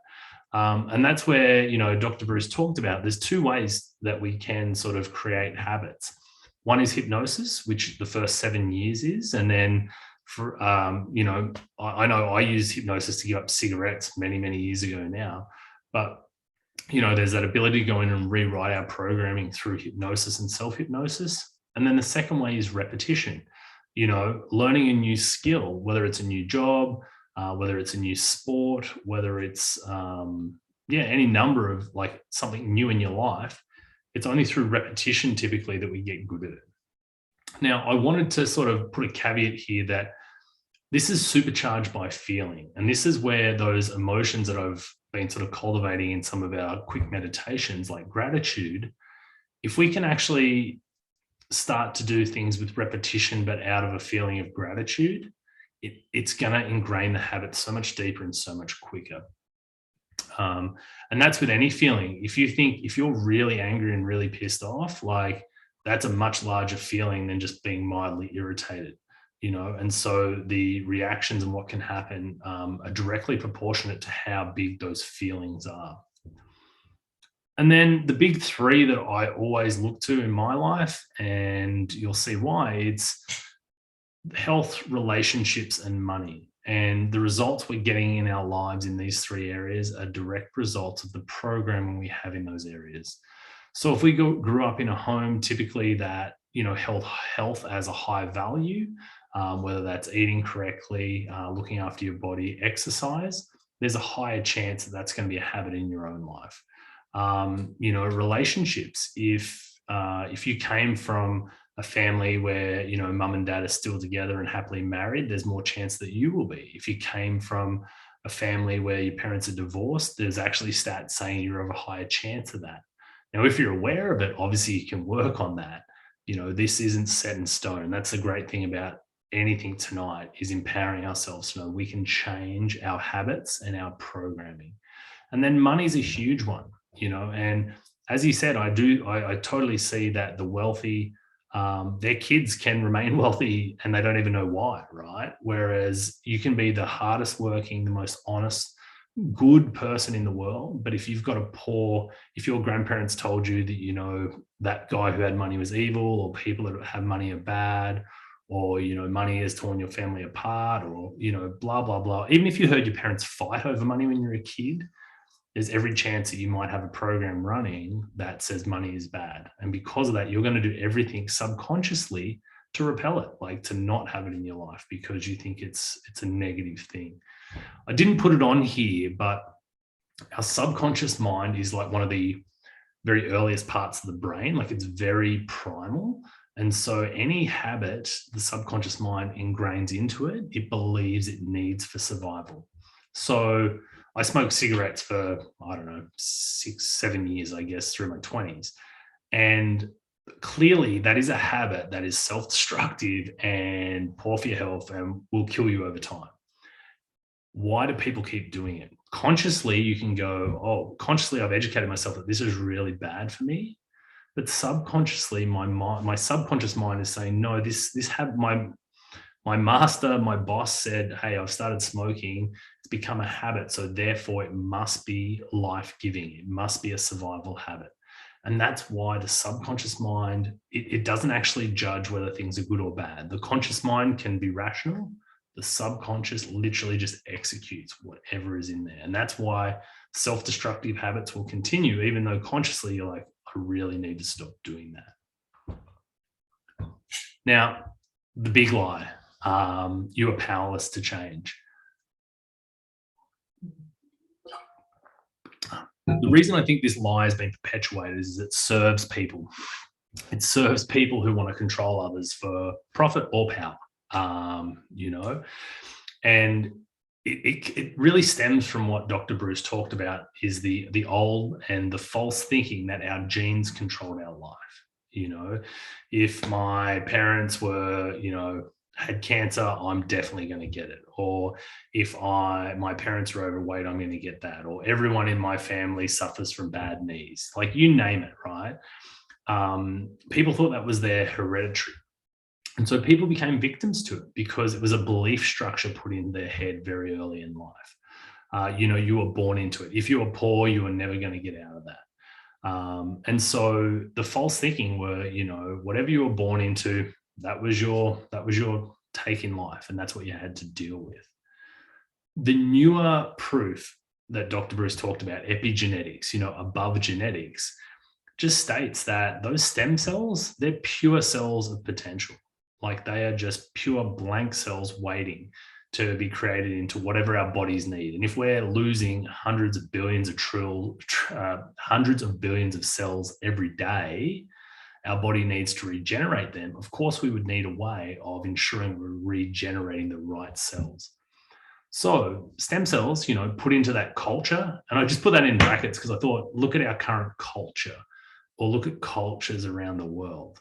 And that's where, Dr. Bruce talked about, there's two ways that we can sort of create habits. One is hypnosis, which the first 7 years is. And then, I know I used hypnosis to give up cigarettes many, many years ago now. But, there's that ability to go in and rewrite our programming through hypnosis and self-hypnosis. And then the second way is repetition, learning a new skill, whether it's a new job, whether it's a new sport, whether it's, any number of like something new in your life. It's only through repetition typically that we get good at it. Now, I wanted to sort of put a caveat here that this is supercharged by feeling. And this is where those emotions that I've been sort of cultivating in some of our quick meditations, like gratitude, if we can actually start to do things with repetition, but out of a feeling of gratitude, it's going to ingrain the habit so much deeper and so much quicker. And that's with any feeling. If you're really angry and really pissed off, like, that's a much larger feeling than just being mildly irritated, and so the reactions and what can happen are directly proportionate to how big those feelings are. And then the big three that I always look to in my life, and you'll see why, it's health, relationships, and money. And the results we're getting in our lives in these three areas are direct results of the programming we have in those areas. So if we grew up in a home typically that, health as a high value, whether that's eating correctly, looking after your body, exercise, there's a higher chance that that's going to be a habit in your own life. Relationships, if you came from a family where, mum and dad are still together and happily married, there's more chance that you will be. If you came from a family where your parents are divorced, there's actually stats saying you're of a higher chance of that. Now, if you're aware of it, obviously you can work on that. This isn't set in stone. That's the great thing about anything tonight, is empowering ourselves to know we can change our habits and our programming. And then money's a huge one, and as you said, I totally see that the wealthy, their kids can remain wealthy and they don't even know why, right? Whereas you can be the hardest working, the most honest, good person in the world, but if you've got if your grandparents told you that, that guy who had money was evil, or people that have money are bad, or, money has torn your family apart, or, blah, blah, blah. Even if you heard your parents fight over money when you're a kid, there's every chance that you might have a program running that says money is bad. And because of that, you're going to do everything subconsciously to repel it, like to not have it in your life because you think it's a negative thing. I didn't put it on here, but our subconscious mind is like one of the very earliest parts of the brain. Like, it's very primal. And so any habit the subconscious mind ingrains into it, it believes it needs for survival. So I smoked cigarettes for, 6-7 years, I guess, through my 20s. And clearly that is a habit that is self-destructive and poor for your health and will kill you over time. Why do people keep doing it? Consciously, you can go, consciously I've educated myself that this is really bad for me. But subconsciously, my subconscious mind is saying, no, my master, my boss said, hey, I've started smoking. It's become a habit. So therefore it must be life-giving. It must be a survival habit. And that's why the subconscious mind, it doesn't actually judge whether things are good or bad. The conscious mind can be rational. The subconscious literally just executes whatever is in there. And that's why self-destructive habits will continue, even though consciously you're like, I really need to stop doing that. Now, the big lie, you are powerless to change. The reason I think this lie has been perpetuated is it serves people. It serves people who want to control others for profit or power, you know, and it really stems from what Dr. Bruce talked about, is the old and the false thinking that our genes controlled our life. You know, if my parents were, you know, had cancer, I'm definitely going to get it. Or if my parents are overweight, I'm going to get that. Or everyone in my family suffers from bad knees. Like, you name it, right? People thought that was their hereditary. And so people became victims to it because it was a belief structure put in their head very early in life. You know, you were born into it. If you were poor, you were never going to get out of that. And so the false thinking were, you know, whatever you were born into, that was your take in life, and that's what you had to deal with. The newer proof that Dr. Bruce talked about, epigenetics, you know, above genetics, just states that those stem cells, they're pure cells of potential. Like, they are just pure blank cells waiting to be created into whatever our bodies need. And if we're losing hundreds of billions of cells every day, our body needs to regenerate them. Of course, we would need a way of ensuring we're regenerating the right cells. So stem cells, you know, put into that culture, and I just put that in brackets because I thought, look at our current culture, or look at cultures around the world.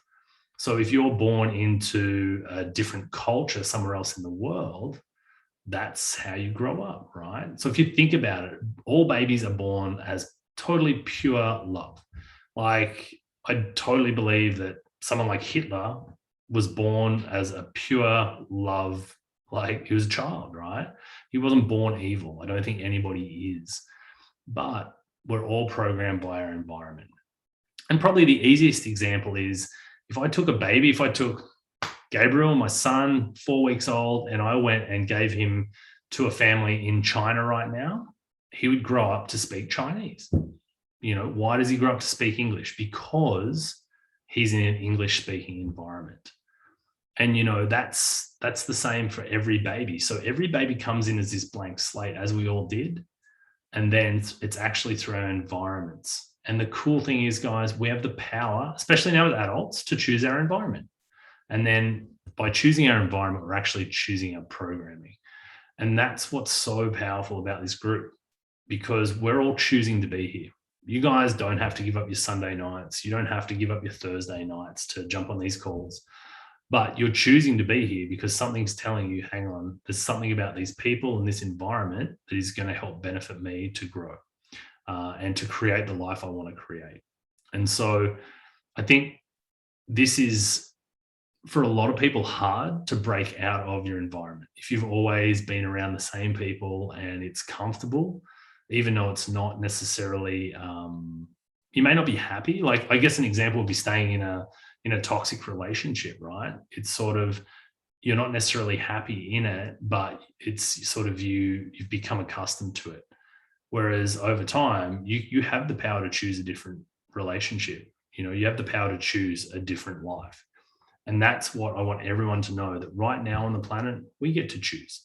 So if you're born into a different culture somewhere else in the world, that's how you grow up, right? So if you think about it, all babies are born as totally pure love. Like, I totally believe that someone like Hitler was born as a pure love, like he was a child, right? He wasn't born evil. I don't think anybody is, but we're all programmed by our environment. And probably the easiest example is, if I took Gabriel, my son, 4 weeks old, and I went and gave him to a family in China right now, he would grow up to speak Chinese. You know, why does he grow up to speak English? Because he's in an English-speaking environment. And, you know, that's the same for every baby. So every baby comes in as this blank slate, as we all did. And then it's actually through our environments. And the cool thing is, guys, we have the power, especially now as adults, to choose our environment. And then by choosing our environment, we're actually choosing our programming. And that's what's so powerful about this group, because we're all choosing to be here. You guys don't have to give up your Sunday nights. You don't have to give up your Thursday nights to jump on these calls. But you're choosing to be here because something's telling you, hang on, there's something about these people and this environment that is going to help benefit me to grow and to create the life I want to create. And so I think this is, for a lot of people, hard to break out of your environment. If you've always been around the same people and it's comfortable, even though it's not necessarily, you may not be happy. Like, I guess an example would be staying in a toxic relationship, right? It's sort of, you're not necessarily happy in it, but it's sort of you've become accustomed to it. Whereas over time, you have the power to choose a different relationship. You know, you have the power to choose a different life. And that's what I want everyone to know, that right now on the planet, we get to choose.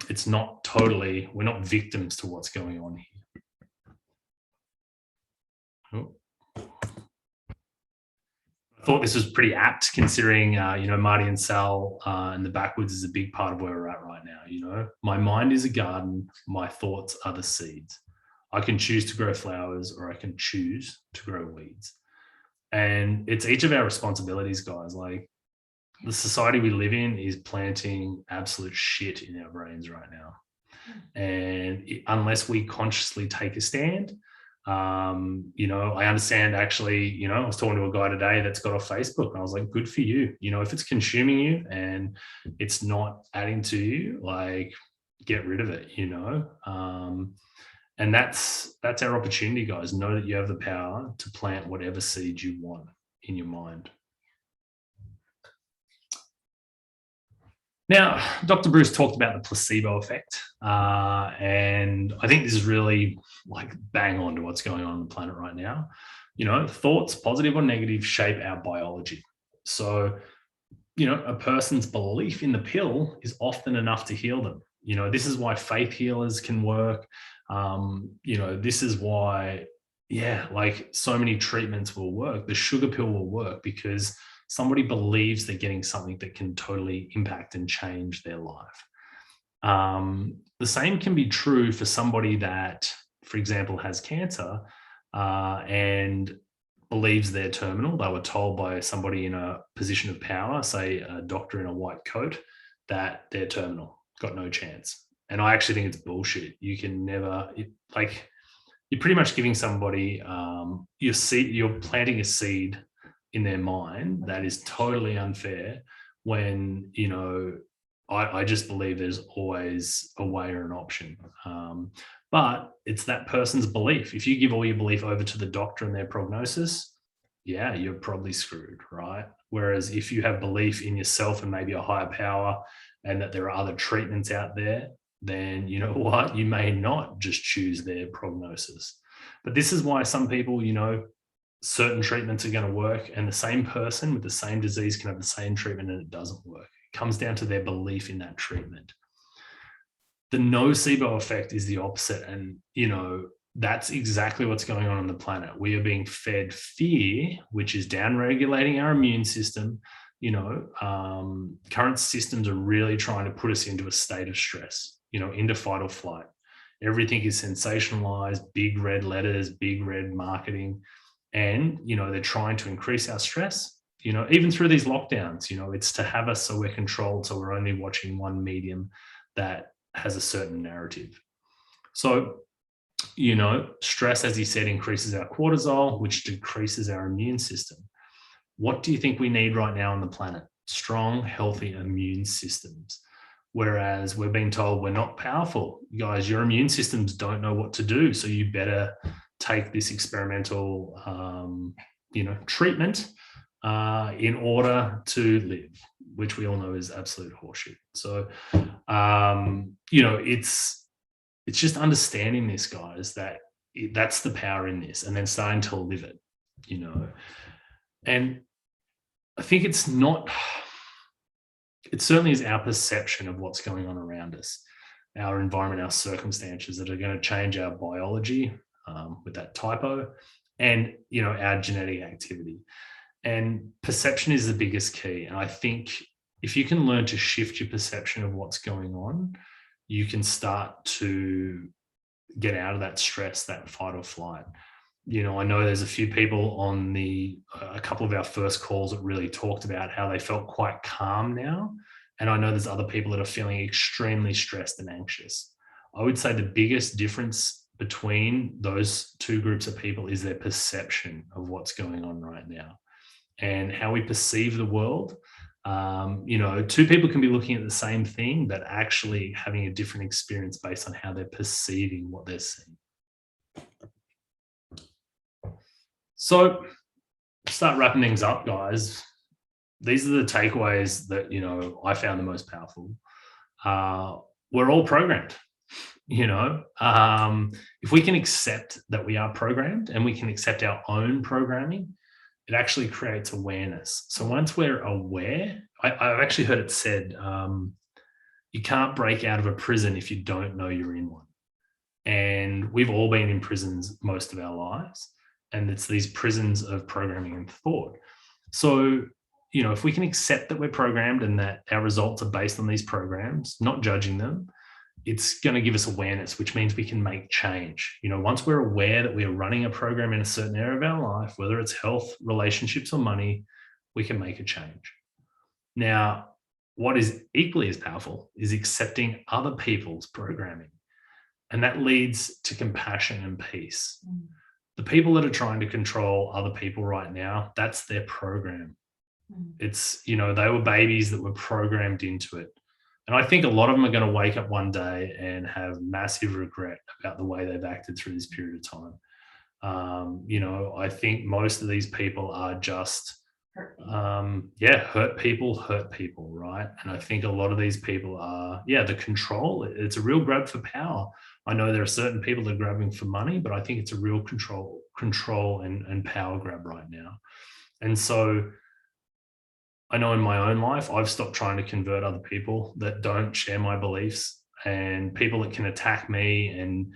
It's not totally, we're not victims to what's going on here. Oh. I thought this was pretty apt, considering, you know, Marty and Sal and the backwoods is a big part of where we're at right now. You know, my mind is a garden. My thoughts are the seeds. I can choose to grow flowers, or I can choose to grow weeds. And it's each of our responsibilities, guys. Like, the society we live in is planting absolute shit in our brains right now. And unless we consciously take a stand, you know, I understand, actually, you know, I was talking to a guy today that's got off Facebook, and I was like, good for you. You know, if it's consuming you and it's not adding to you, like, get rid of it, you know. And that's our opportunity, guys. Know that you have the power to plant whatever seed you want in your mind. Now, Dr. Bruce talked about the placebo effect, and I think this is really like bang on to what's going on the planet right now. You know, thoughts, positive or negative, shape our biology. So, you know, a person's belief in the pill is often enough to heal them. You know, this is why faith healers can work. You know, this is why, yeah, like so many treatments will work. The sugar pill will work because somebody believes they're getting something that can totally impact and change their life. The same can be true for somebody that, for example, has cancer and believes they're terminal. They were told by somebody in a position of power, say a doctor in a white coat, that they're terminal, got no chance. And I actually think it's bullshit. You can never, like, you're pretty much giving somebody your seed, you're planting a seed in their mind that is totally unfair when, you know, I just believe there's always a way or an option. But it's that person's belief. If you give all your belief over to the doctor and their prognosis, yeah, you're probably screwed, right? Whereas if you have belief in yourself and maybe a higher power and that there are other treatments out there, then you know what? You may not just choose their prognosis. But this is why some people, you know, certain treatments are going to work, and the same person with the same disease can have the same treatment and it doesn't work. It comes down to their belief in that treatment. The nocebo effect is the opposite. And, you know, that's exactly what's going on the planet. We are being fed fear, which is downregulating our immune system. You know, current systems are really trying to put us into a state of stress, you know, into fight or flight. Everything is sensationalized, big red letters, big red marketing. And, you know, they're trying to increase our stress, you know, even through these lockdowns. You know, it's to have us so we're controlled, so we're only watching one medium that has a certain narrative. So, you know, stress, as he said, increases our cortisol, which decreases our immune system. What do you think we need right now on the planet? Strong, healthy immune systems. Whereas we're being told we're not powerful. Guys, your immune systems don't know what to do. So you better take this experimental, you know, treatment in order to live, which we all know is absolute horseshit. So, you know, it's just understanding this, guys, that that's the power in this, and then starting to live it, you know. And I think it's not, it certainly is our perception of what's going on around us, our environment, our circumstances that are going to change our biology with that typo, and, you know, our genetic activity. And perception is the biggest key. And I think if you can learn to shift your perception of what's going on, you can start to get out of that stress, that fight or flight. You know, I know there's a few people on a couple of our first calls that really talked about how they felt quite calm now. And I know there's other people that are feeling extremely stressed and anxious. I would say the biggest difference between those two groups of people is their perception of what's going on right now and how we perceive the world. You know, two people can be looking at the same thing, but actually having a different experience based on how they're perceiving what they're seeing. So, start wrapping things up, guys. These are the takeaways that, you know, I found the most powerful. We're all programmed, you know. If we can accept that we are programmed and we can accept our own programming, it actually creates awareness. So once we're aware, I've actually heard it said, you can't break out of a prison if you don't know you're in one. And we've all been in prisons most of our lives. And it's these prisons of programming and thought. So, you know, if we can accept that we're programmed and that our results are based on these programs, not judging them, it's going to give us awareness, which means we can make change. You know, once we're aware that we are running a program in a certain area of our life, whether it's health, relationships, or money, we can make a change. Now, what is equally as powerful is accepting other people's programming. And that leads to compassion and peace. The people that are trying to control other people right now, that's their program. It's, you know, they were babies that were programmed into it. And I think a lot of them are going to wake up one day and have massive regret about the way they've acted through this period of time. You know, I think most of these people are just hurt people, right? And I think a lot of these people are, the control. It's a real grab for power. I know there are certain people that are grabbing for money, but I think it's a real control and power grab right now. And so I know in my own life, I've stopped trying to convert other people that don't share my beliefs, and people that can attack me and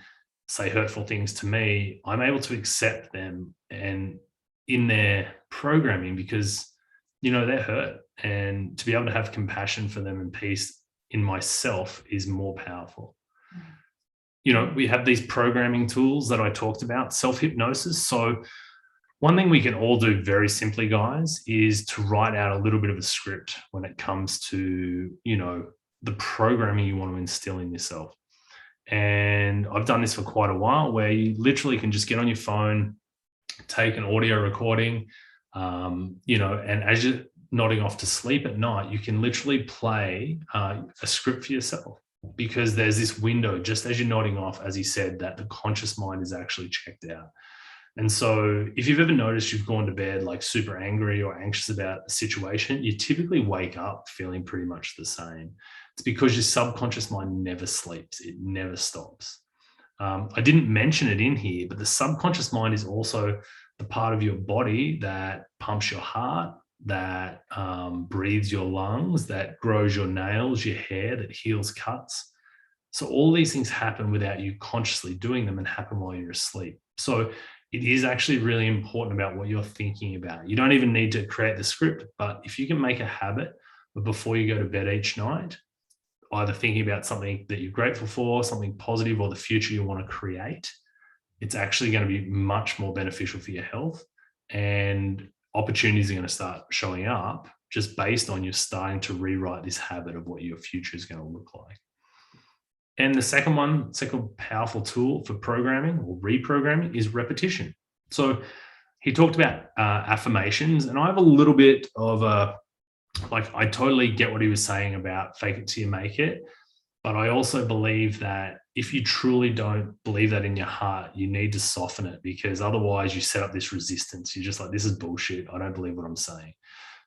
say hurtful things to me. I'm able to accept them and in their programming, because they're hurt, and to be able to have compassion for them and peace in myself is more powerful. We have these programming tools that I talked about, self-hypnosis. So one thing we can all do very simply, guys, is to write out a little bit of a script when it comes to the programming you want to instill in yourself. And I've done this for quite a while, where you literally can just get on your phone, take an audio recording, and as you're nodding off to sleep at night, you can literally play a script for yourself, because there's this window just as you're nodding off, as he said, that the conscious mind is actually checked out. And so if you've ever noticed you've gone to bed like super angry or anxious about a situation, you typically wake up feeling pretty much the same. It's because your subconscious mind never sleeps. It never stops. I didn't mention it in here, but the subconscious mind is also the part of your body that pumps your heart, that breathes your lungs, that grows your nails, your hair, that heals cuts. So all these things happen without you consciously doing them, and happen while you're asleep. So it is actually really important about what you're thinking about. You don't even need to create the script, but if you can make a habit of, before you go to bed each night, either thinking about something that you're grateful for, something positive, or the future you want to create, it's actually going to be much more beneficial for your health, and opportunities are going to start showing up just based on you starting to rewrite this habit of what your future is going to look like. And the second powerful tool for programming or reprogramming is repetition. So he talked about affirmations, and I have a little bit of I totally get what he was saying about fake it till you make it. But I also believe that if you truly don't believe that in your heart, you need to soften it, because otherwise you set up this resistance. You're just like, this is bullshit. I don't believe what I'm saying.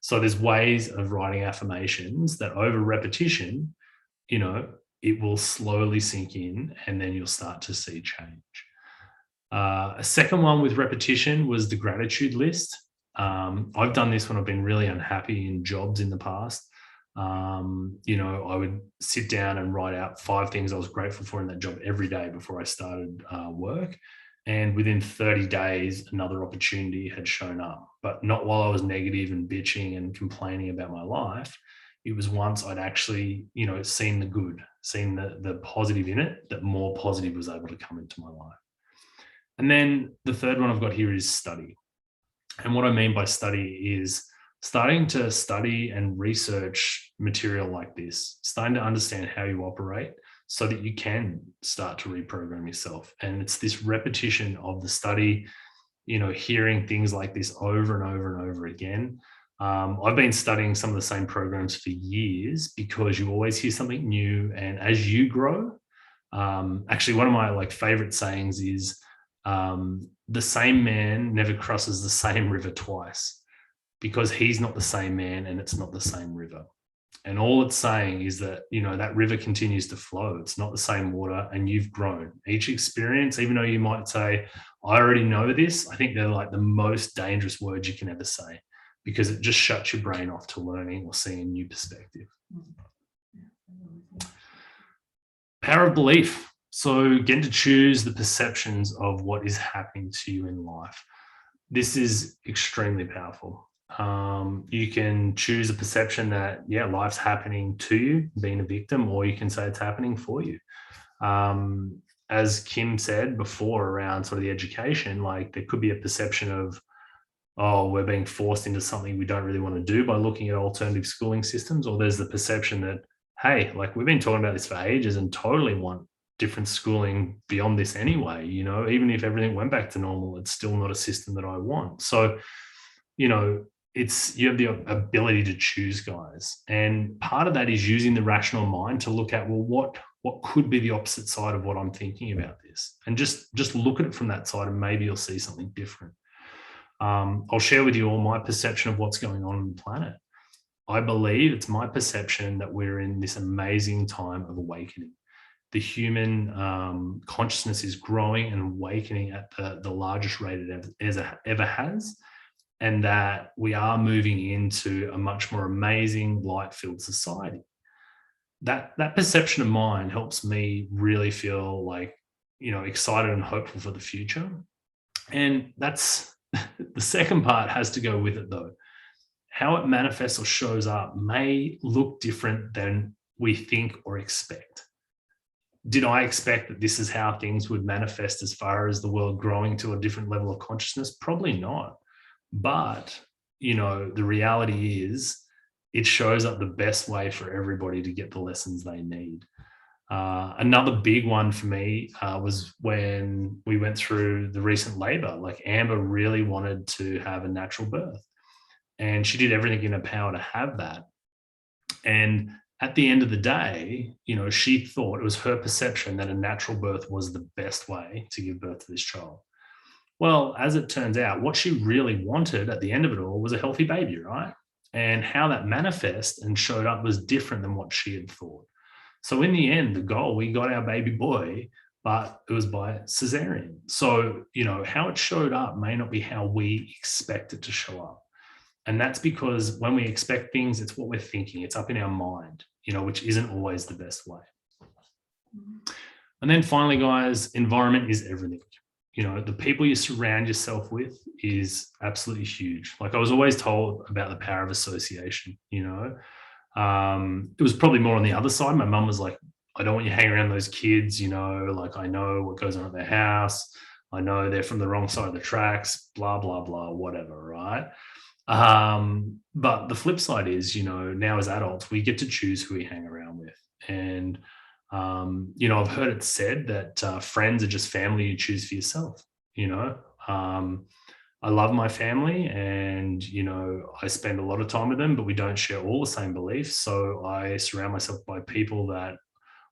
So there's ways of writing affirmations that over repetition, it will slowly sink in, and then you'll start to see change. A second one with repetition was the gratitude list. I've done this when I've been really unhappy in jobs in the past. I would sit down and write out 5 things I was grateful for in that job every day before I started work. And within 30 days, another opportunity had shown up, but not while I was negative and bitching and complaining about my life. It was once I'd actually, seen the good, seen the positive in it, that more positive was able to come into my life. And then the third one I've got here is study. And what I mean by study is starting to study and research material like this, starting to understand how you operate so that you can start to reprogram yourself. And it's this repetition of the study, hearing things like this over and over and over again. I've been studying some of the same programs for years, because you always hear something new. And as you grow, actually one of my favorite sayings is, the same man never crosses the same river twice, because he's not the same man and it's not the same river. And all it's saying is that, that river continues to flow. It's not the same water, and you've grown. Each experience, even though you might say, I already know this, I think they're like the most dangerous words you can ever say, because it just shuts your brain off to learning or seeing a new perspective. Power of belief. So getting to choose the perceptions of what is happening to you in life. This is extremely powerful. You can choose a perception that, life's happening to you, being a victim, or you can say it's happening for you. As Kim said before around sort of the education, there could be a perception of, we're being forced into something we don't really want to do by looking at alternative schooling systems. Or there's the perception that, hey, we've been talking about this for ages and totally want different schooling beyond this anyway. Even if everything went back to normal, it's still not a system that I want. So, you have the ability to choose, guys. And part of that is using the rational mind to look at, well, what could be the opposite side of what I'm thinking about this? And just look at it from that side, and maybe you'll see something different. I'll share with you all my perception of what's going on the planet. I believe it's my perception that we're in this amazing time of awakening. The human consciousness is growing and awakening at the largest rate it ever has, and that we are moving into a much more amazing, light-filled society. That perception of mine helps me really feel like, excited and hopeful for the future. And that's the second part has to go with it, though. How it manifests or shows up may look different than we think or expect. Did I expect that this is how things would manifest as far as the world growing to a different level of consciousness? Probably not. But, the reality is it shows up the best way for everybody to get the lessons they need. Another big one for me was when we went through the recent labor. Like, Amber really wanted to have a natural birth, and she did everything in her power to have that. And at the end of the day, she thought, it was her perception that a natural birth was the best way to give birth to this child. Well, as it turns out, what she really wanted at the end of it all was a healthy baby, right? And how that manifested and showed up was different than what she had thought. So in the end, the goal, we got our baby boy, but it was by cesarean. So, how it showed up may not be how we expect it to show up. And that's because when we expect things, it's what we're thinking. It's up in our mind, which isn't always the best way. And then finally, guys, environment is everything. The people you surround yourself with is absolutely huge. Like, I was always told about the power of association, it was probably more on the other side. My mum was like, I don't want you hanging around those kids, like, I know what goes on at their house. I know they're from the wrong side of the tracks, blah, blah, blah, whatever, right? But the flip side is, now as adults, we get to choose who we hang around with. And, I've heard it said that friends are just family you choose for yourself. I love my family, and, I spend a lot of time with them, but we don't share all the same beliefs. So I surround myself by people that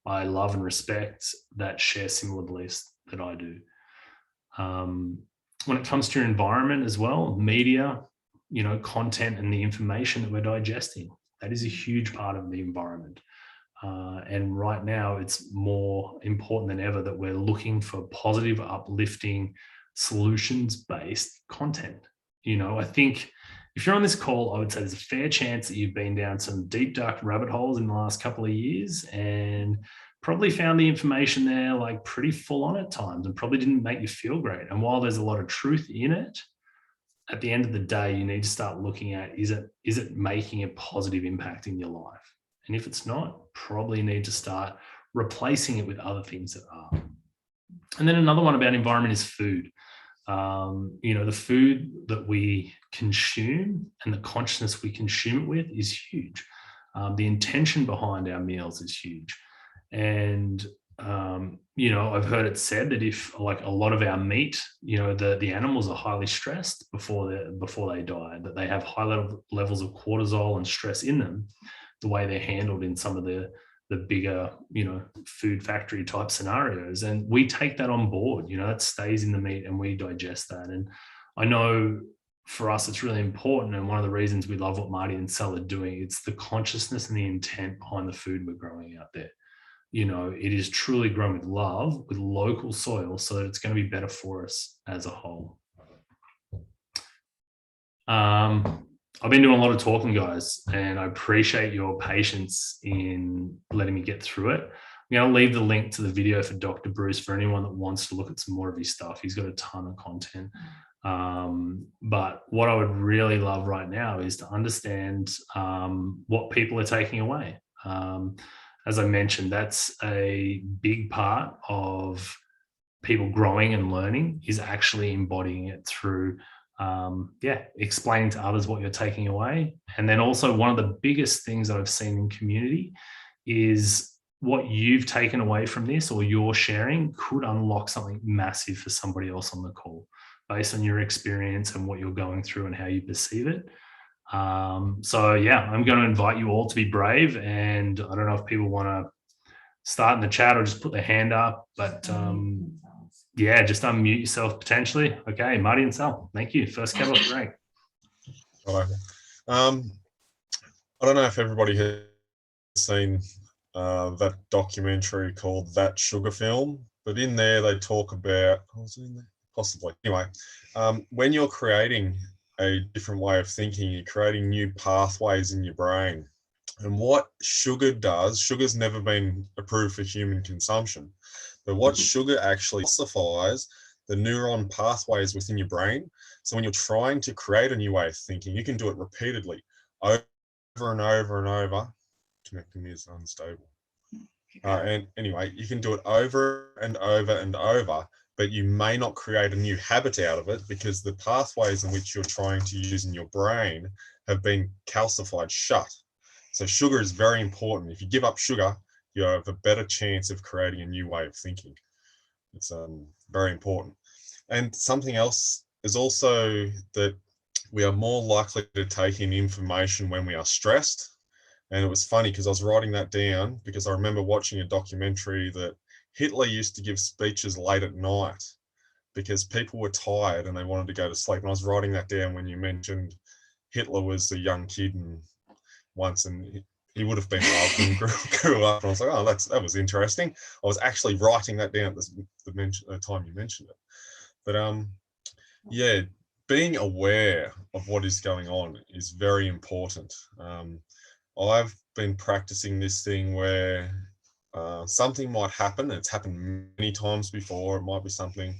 I love and respect that share similar beliefs that I do. When it comes to your environment as well, media, content and the information that we're digesting, that is a huge part of the environment. And right now it's more important than ever that we're looking for positive, uplifting, solutions-based content. I think if you're on this call, I would say there's a fair chance that you've been down some deep, dark rabbit holes in the last couple of years and probably found the information there like pretty full on at times and probably didn't make you feel great. And while there's a lot of truth in it, at the end of the day, you need to start looking at, is it making a positive impact in your life? And if it's not, probably need to start replacing it with other things that are. And then another one about environment is food. The food that we consume and the consciousness we consume it with is huge. The intention behind our meals is huge. And I've heard it said that if, like, a lot of our meat, the animals are highly stressed before they die, that they have high levels of cortisol and stress in them, the way they're handled in some of the bigger, food factory type scenarios. And we take that on board, that stays in the meat and we digest that. And I know for us, it's really important. And one of the reasons we love what Marty and Sal are doing, it's the consciousness and the intent behind the food we're growing out there. It is truly grown with love, with local soil, so that it's going to be better for us as a whole. I've been doing a lot of talking, guys, and I appreciate your patience in letting me get through it. I'm going to leave the link to the video for Dr. Bruce for anyone that wants to look at some more of his stuff. He's got a ton of content. But what I would really love right now is to understand what people are taking away. As I mentioned, that's a big part of people growing and learning, is actually embodying it through explaining to others what you're taking away. And then also one of the biggest things that I've seen in community is what you've taken away from this or you're sharing could unlock something massive for somebody else on the call based on your experience and what you're going through and how you perceive it. I'm going to invite you all to be brave. And I don't know if people want to start in the chat or just put their hand up, but Yeah, just unmute yourself potentially. Okay, Marty and Sal, thank you. First cab off the rank. Right. I don't know if everybody has seen that documentary called That Sugar Film, but in there they talk about, was it in there? Possibly. Anyway, when you're creating a different way of thinking, you're creating new pathways in your brain. And what sugar does, sugar's never been approved for human consumption, but what sugar actually calcifies the neuron pathways within your brain. So when you're trying to create a new way of thinking, you can do it repeatedly, over and over and over. Connecting me is unstable. And anyway, you can do it over and over and over, but you may not create a new habit out of it because the pathways in which you're trying to use in your brain have been calcified shut. So sugar is very important. If you give up sugar, you have a better chance of creating a new way of thinking. It's very important. And something else is also that we are more likely to take in information when we are stressed. And it was funny because I was writing that down because I remember watching a documentary that Hitler used to give speeches late at night because people were tired and they wanted to go to sleep. And I was writing that down when you mentioned Hitler was a young kid and once, and he would have been loved and grew up. And I was like, oh, that was interesting. I was actually writing that down at the time you mentioned it. But yeah, being aware of what is going on is very important. I've been practicing this thing where something might happen. It's happened many times before. It might be something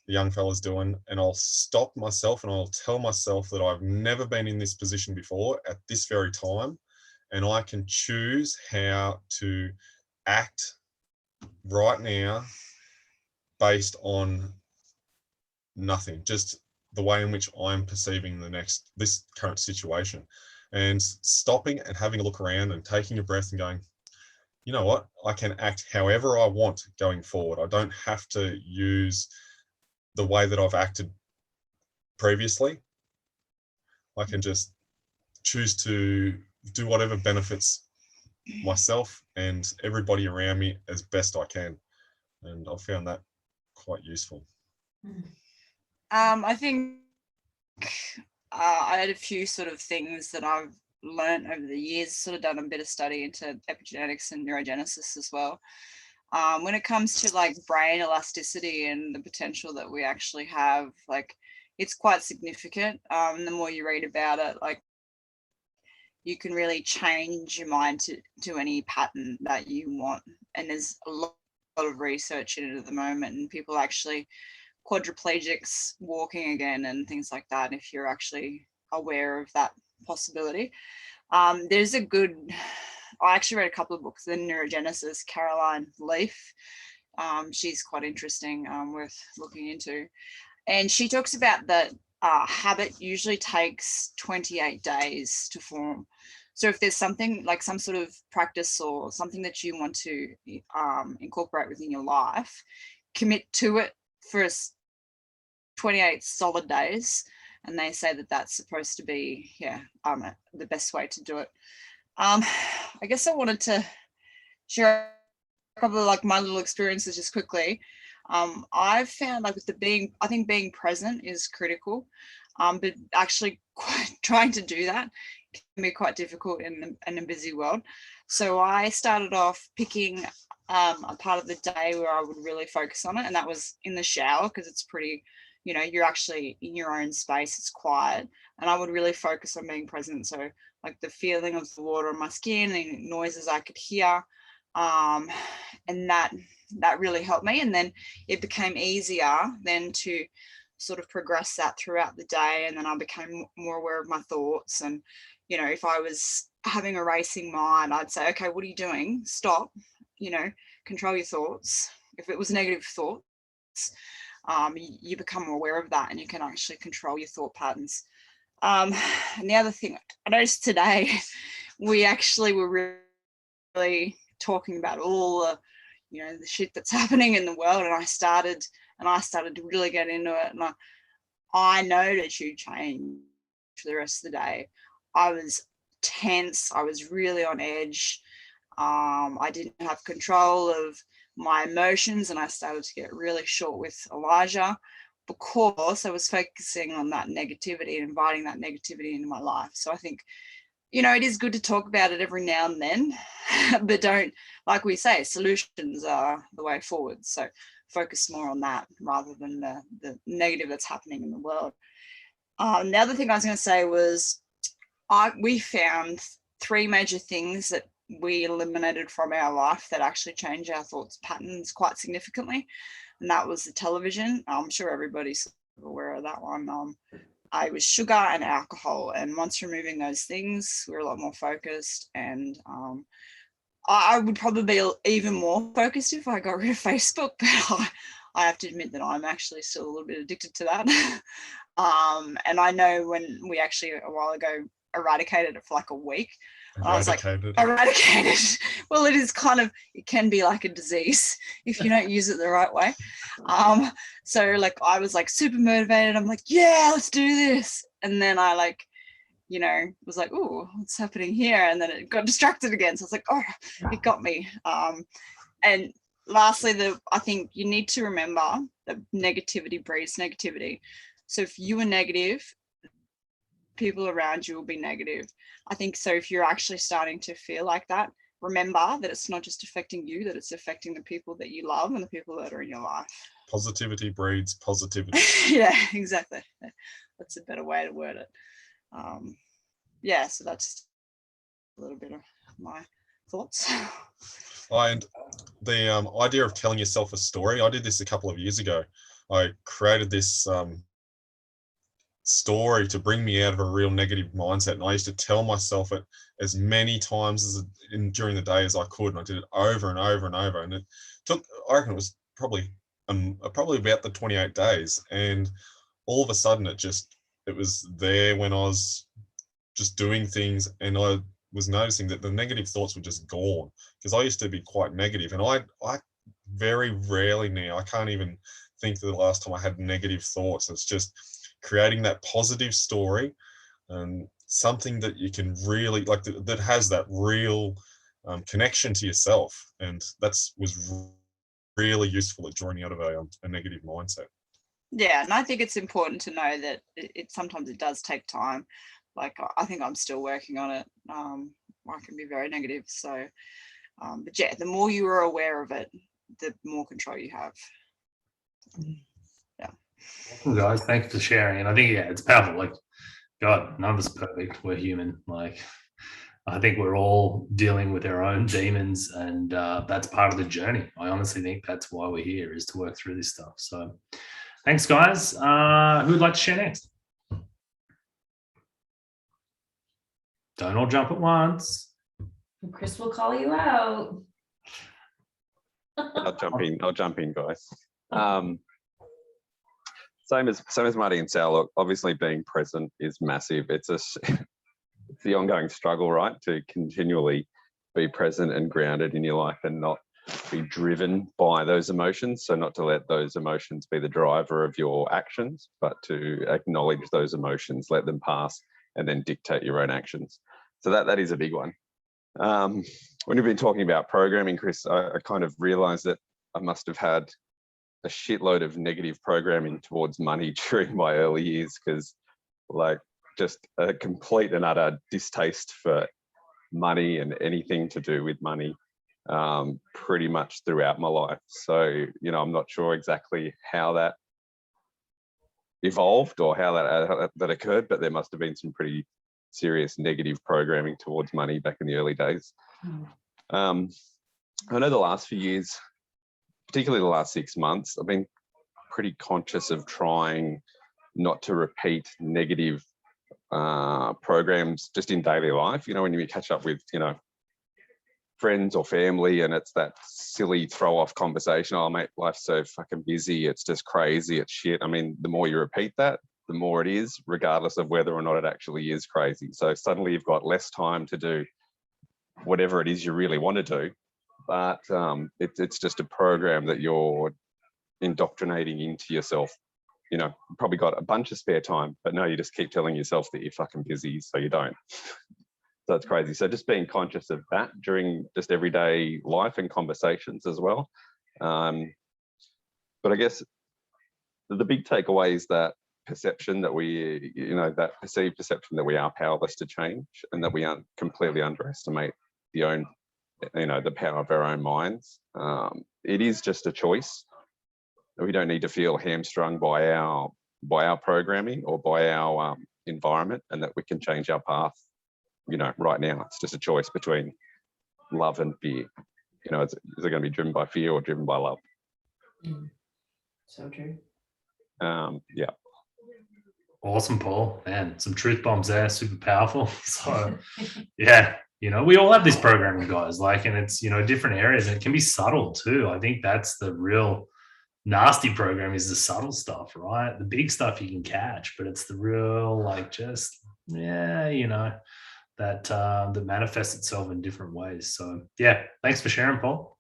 the young fella's doing, and I'll stop myself and I'll tell myself that I've never been in this position before at this very time, and I can choose how to act right now based on nothing, just the way in which I'm perceiving this current situation, and stopping and having a look around and taking a breath and going, you know what, I can act however I want going forward. I don't have to use the way that I've acted previously. I can just choose to do whatever benefits myself and everybody around me as best I can. And I've found that quite useful. I think I had a few sort of things that I've learned over the years, sort of done a bit of study into epigenetics and neurogenesis as well. When it comes to like brain elasticity and the potential that we actually have, like it's quite significant. The more you read about it, like you can really change your mind to any pattern that you want. And there's a lot of research in it at the moment, and people actually quadriplegics walking again and things like that, if you're actually aware of that possibility. There's a good, I actually read a couple of books, The Neurogenesis, Caroline Leaf. She's quite interesting, worth looking into. And she talks about that habit usually takes 28 days to form. So if there's something like some sort of practice or something that you want to incorporate within your life, commit to it for 28 solid days. And they say that that's supposed to be, the best way to do it. I guess I wanted to share a couple of like my little experiences just quickly. I've found like with I think being present is critical, but actually trying to do that can be quite difficult in a busy world. So I started off picking a part of the day where I would really focus on it, and that was in the shower, because it's pretty, you're actually in your own space, it's quiet, and I would really focus on being present. So like the feeling of the water on my skin, the noises I could hear, and that really helped me. And then it became easier then to sort of progress that throughout the day, and then I became more aware of my thoughts. And if I was having a racing mind, I'd say, okay, what are you doing? Stop, control your thoughts. If it was negative thoughts, you become more aware of that, and you can actually control your thought patterns. And the other thing I noticed today, we actually were really talking about all the the shit that's happening in the world, and I started to really get into it, and I noticed you change for the rest of the day. I was tense, I was really on edge, I didn't have control of my emotions, and I started to get really short with Elijah because I was focusing on that negativity and inviting that negativity into my life. So I think, you know, it is good to talk about it every now and then, but don't, like we say, solutions are the way forward. So focus more on that rather than the negative that's happening in the world. The other thing I was going to say was we found 3 major things that we eliminated from our life that actually change our thoughts patterns quite significantly. And that was the television. I'm sure everybody's aware of that one. I was sugar and alcohol. And once removing those things, we were a lot more focused. And I would probably be even more focused if I got rid of Facebook, but I have to admit that I'm actually still a little bit addicted to that. And I know when we actually a while ago eradicated it for like a week, I was like, eradicated. Well, it is kind of, it can be like a disease if you don't use it the right way. So like I was like super motivated. I'm like, yeah, let's do this. And then I like, you know, was like, oh, what's happening here? And then it got distracted again. So I was like, oh, it got me. And lastly, I think you need to remember that negativity breeds negativity. So if you are negative, people around you will be negative. I think so. If you're actually starting to feel like that, remember that it's not just affecting you, that it's affecting the people that you love and the people that are in your life. Positivity breeds positivity. Yeah, exactly. That's a better way to word it. Yeah, so that's a little bit of my thoughts. And the idea of telling yourself a story, I did this a couple of years ago. I created this story to bring me out of a real negative mindset, and I used to tell myself it as many times as during the day as I could, and I did it over and over and over, and it took, I reckon it was probably about the 28 days, and all of a sudden it was there when I was just doing things, and I was noticing that the negative thoughts were just gone, because I used to be quite negative, and I very rarely now, I can't even think of the last time I had negative thoughts. It's just creating that positive story and something that you can really like, that has that real connection to yourself, and was really useful at drawing out of a negative mindset. Yeah, and I think it's important to know that it sometimes it does take time. Like I think I'm still working on it. I can be very negative, so but yeah, the more you are aware of it, the more control you have. Yeah. Awesome, guys, thanks for sharing. And I think, yeah, it's powerful. Like, God, none of us are perfect. We're human. Like, I think we're all dealing with our own demons, and that's part of the journey. I honestly think that's why we're here, is to work through this stuff. So thanks, guys. Who would like to share next? Don't all jump at once. Chris will call you out. I'll jump in, guys. Same as Marty and Sal. Look, obviously being present is massive. It's the ongoing struggle, right, to continually be present and grounded in your life and not be driven by those emotions. So not to let those emotions be the driver of your actions, but to acknowledge those emotions, let them pass, and then dictate your own actions. So that is a big one. When you've been talking about programming, Chris, I kind of realized that I must have had a shitload of negative programming towards money during my early years, because like just a complete and utter distaste for money and anything to do with money pretty much throughout my life. So, you know, I'm not sure exactly how that evolved or how that occurred, but there must have been some pretty serious negative programming towards money back in the early days. I know the last few years, particularly the last 6 months, I've been pretty conscious of trying not to repeat negative programs just in daily life. You know, when you catch up with, you know, friends or family, and it's that silly throw off conversation, oh mate, life's so fucking busy, it's just crazy, it's shit. I mean, the more you repeat that, the more it is, regardless of whether or not it actually is crazy. So suddenly you've got less time to do whatever it is you really want to do, but it's just a program that you're indoctrinating into yourself. You know, probably got a bunch of spare time, but no, you just keep telling yourself that you're fucking busy, so you don't. So it's crazy. So just being conscious of that during just everyday life and conversations as well. But I guess the big takeaway is that perception that we, that perceived perception that we are powerless to change, and that we completely underestimate the power of our own minds. It is just a choice. We don't need to feel hamstrung by our programming or by our environment, and that we can change our path. Right now, it's just a choice between love and fear. Is it going to be driven by fear or driven by love? So true. Yeah. Awesome, Paul. Man, some truth bombs there, super powerful. So, yeah, we all have this programming, guys, and it's, different areas, and it can be subtle too. I think that's the real nasty program, is the subtle stuff, right? The big stuff you can catch, but it's the real, that manifests itself in different ways. So, yeah, thanks for sharing, Paul.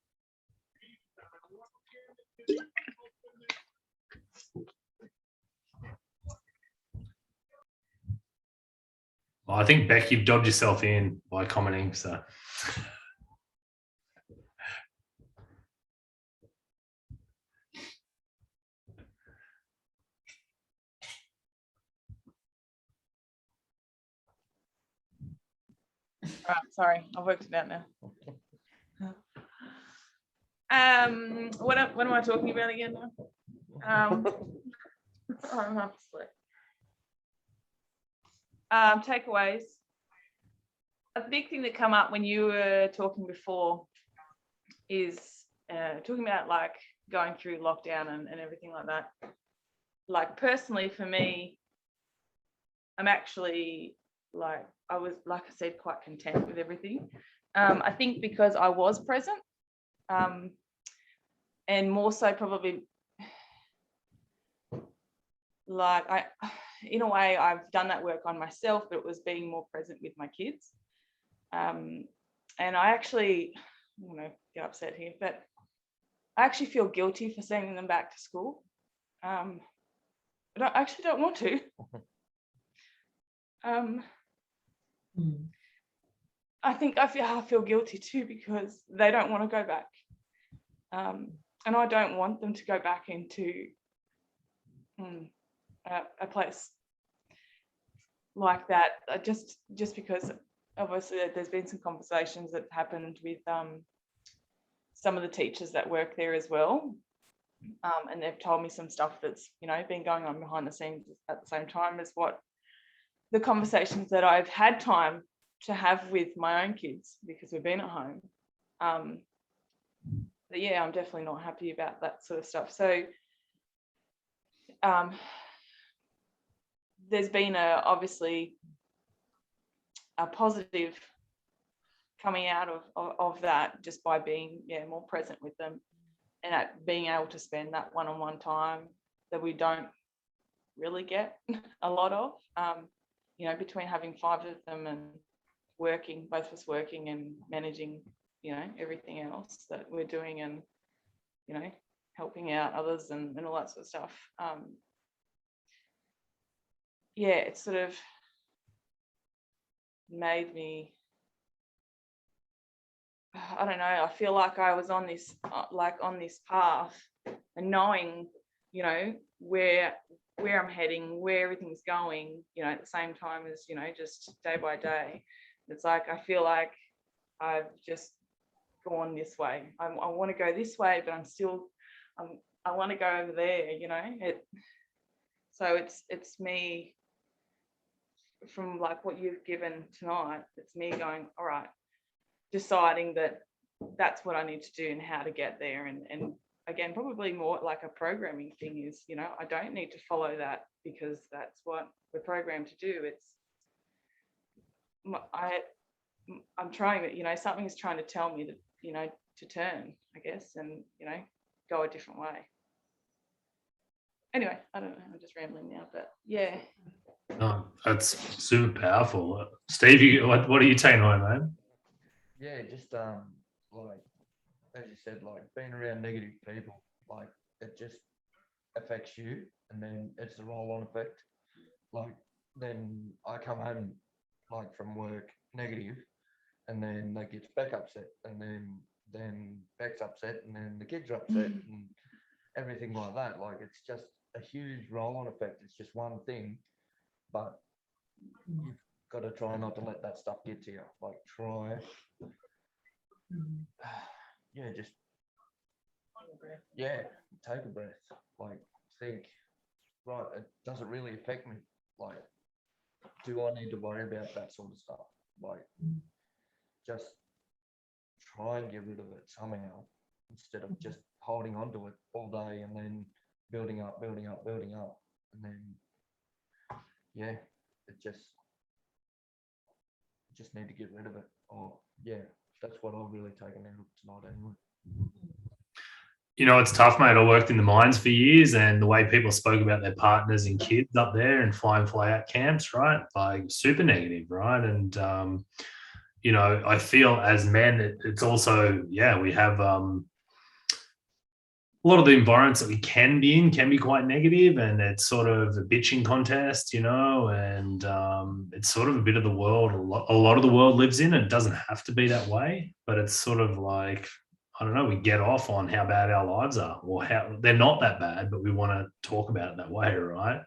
Well, I think, Beck, you've dobbed yourself in by commenting, so. Right, sorry, I've worked it out now. What am I talking about again now? I'm half asleep. Takeaways. A big thing that come up when you were talking before is talking about going through lockdown and everything like that. Personally for me, I'm actually I was, like I said, quite content with everything. I think because I was present, and more so probably in a way, I've done that work on myself, but it was being more present with my kids. And I actually, I want to get upset here, but I actually feel guilty for sending them back to school. I actually don't want to. I think I feel guilty too, because they don't want to go back. And I don't want them to go back into a place like that, just because obviously there's been some conversations that happened with some of the teachers that work there as well, and they've told me some stuff that's been going on behind the scenes at the same time as what the conversations that I've had time to have with my own kids, because we've been at home. But yeah, I'm definitely not happy about that sort of stuff. So there's been obviously a positive coming out of that, just by being more present with them, and at being able to spend that one-on-one time that we don't really get a lot of, between having 5 of them and working, both of us working and managing, everything else that we're doing, and, helping out others and all that sort of stuff. It sort of made me, I don't know, I feel like I was on this path, and knowing, where I'm heading, where everything's going, at the same time as, just day by day. It's I feel like I've just gone this way. I want to go this way, but I want to go over there, so it's me, from what you've given tonight, it's me going, all right, deciding that that's what I need to do and how to get there. And again, probably more like a programming thing is, I don't need to follow that because that's what we're programmed to do. I'm trying it, something's trying to tell me that, to turn, I guess, and, go a different way. Anyway, I don't know, I'm just rambling now, but yeah. No, that's super powerful. Steve, what are you taking home, man? Yeah, just as you said, being around negative people, it just affects you, and then it's the roll-on effect. Then I come home from work, negative, and then they get Beck upset, and then Beck's upset, and then the kids are upset, and everything like that. Like, it's just a huge roll-on effect. It's just one thing, but you've got to try not to let that stuff get to you. Like, try, yeah, just take a breath. Like, think, right, does it really affect me? Like, do I need to worry about that sort of stuff? Like, just try and get rid of it somehow, instead of just holding on to it all day and then building up, and then it just need to get rid of it. Oh yeah, that's what I've really taken out of tonight anyway. You know, it's tough, mate. I worked in the mines for years, and the way people spoke about their partners and kids up there and fly in, fly out camps, right? Like, super negative, right? And you know, I feel as men, it's also, we have a lot of the environments that we can be in can be quite negative, and it's sort of a bitching contest, you know, and it's sort of a bit of the world a lot of the world lives in. And it doesn't have to be that way, but it's sort of like, I don't know, we get off on how bad our lives are, or how they're not that bad, but we want to talk about it that way, right?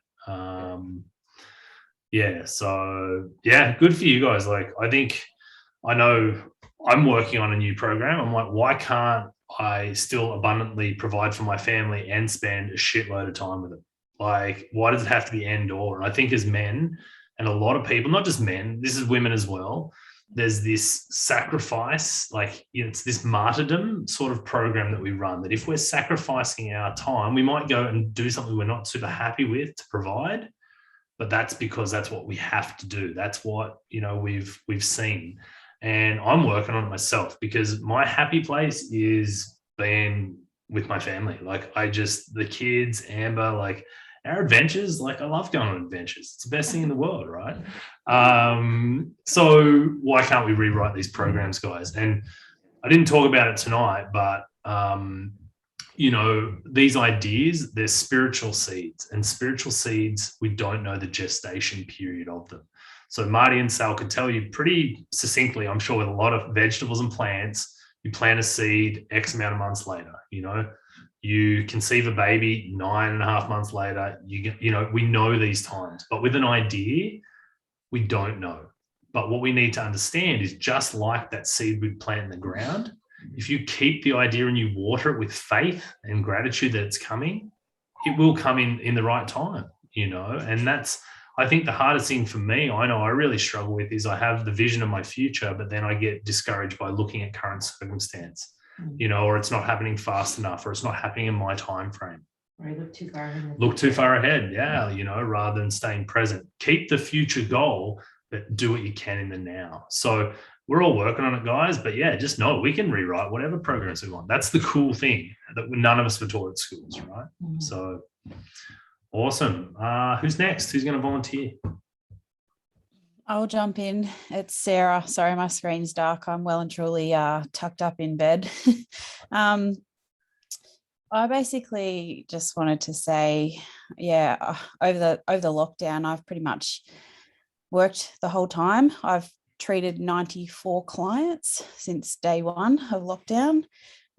So good for you guys. Like, I know I'm working on a new program. I'm like, why can't I still abundantly provide for my family and spend a shitload of time with them? Like, why does it have to be and or? And I think as men, and a lot of people, not just men, this is women as well, there's this sacrifice, like, you know, it's this martyrdom sort of program that we run, that if we're sacrificing our time, we might go and do something we're not super happy with to provide, but that's because that's what we have to do. That's what, you know, we've seen. And I'm working on it myself, because my happy place is being with my family. Like, the kids, Amber, like, our adventures, like, I love going on adventures. It's the best thing in the world, right? So why can't we rewrite these programs, guys? And I didn't talk about it tonight, but you know, these ideas, they're spiritual seeds, and spiritual seeds, we don't know the gestation period of them. So Marty and Sal could tell you pretty succinctly, I'm sure, with a lot of vegetables and plants, you plant a seed X amount of months later, you know, you conceive a baby 9.5 months later, you know, we know these times, but with an idea, we don't know. But what we need to understand is, just like that seed we'd plant in the ground, if you keep the idea and you water it with faith and gratitude that it's coming, it will come in the right time, you know. And that's, I think, the hardest thing for me, I know I really struggle with, is I have the vision of my future, but then I get discouraged by looking at current circumstance, you know, or it's not happening fast enough, or it's not happening in my time frame. Or you look too far ahead. Look too far ahead, you know, rather than staying present. Keep the future goal, but do what you can in the now. So we're all working on it, guys, but just know we can rewrite whatever programs we want. That's the cool thing, that none of us were taught at schools, right? So awesome. Who's next? Who's going to volunteer? I'll jump in. It's Sarah. Sorry, my screen's dark. I'm well and truly tucked up in bed. I basically just wanted to say, over the lockdown, I've pretty much worked the whole time. I've treated 94 clients since day one of lockdown.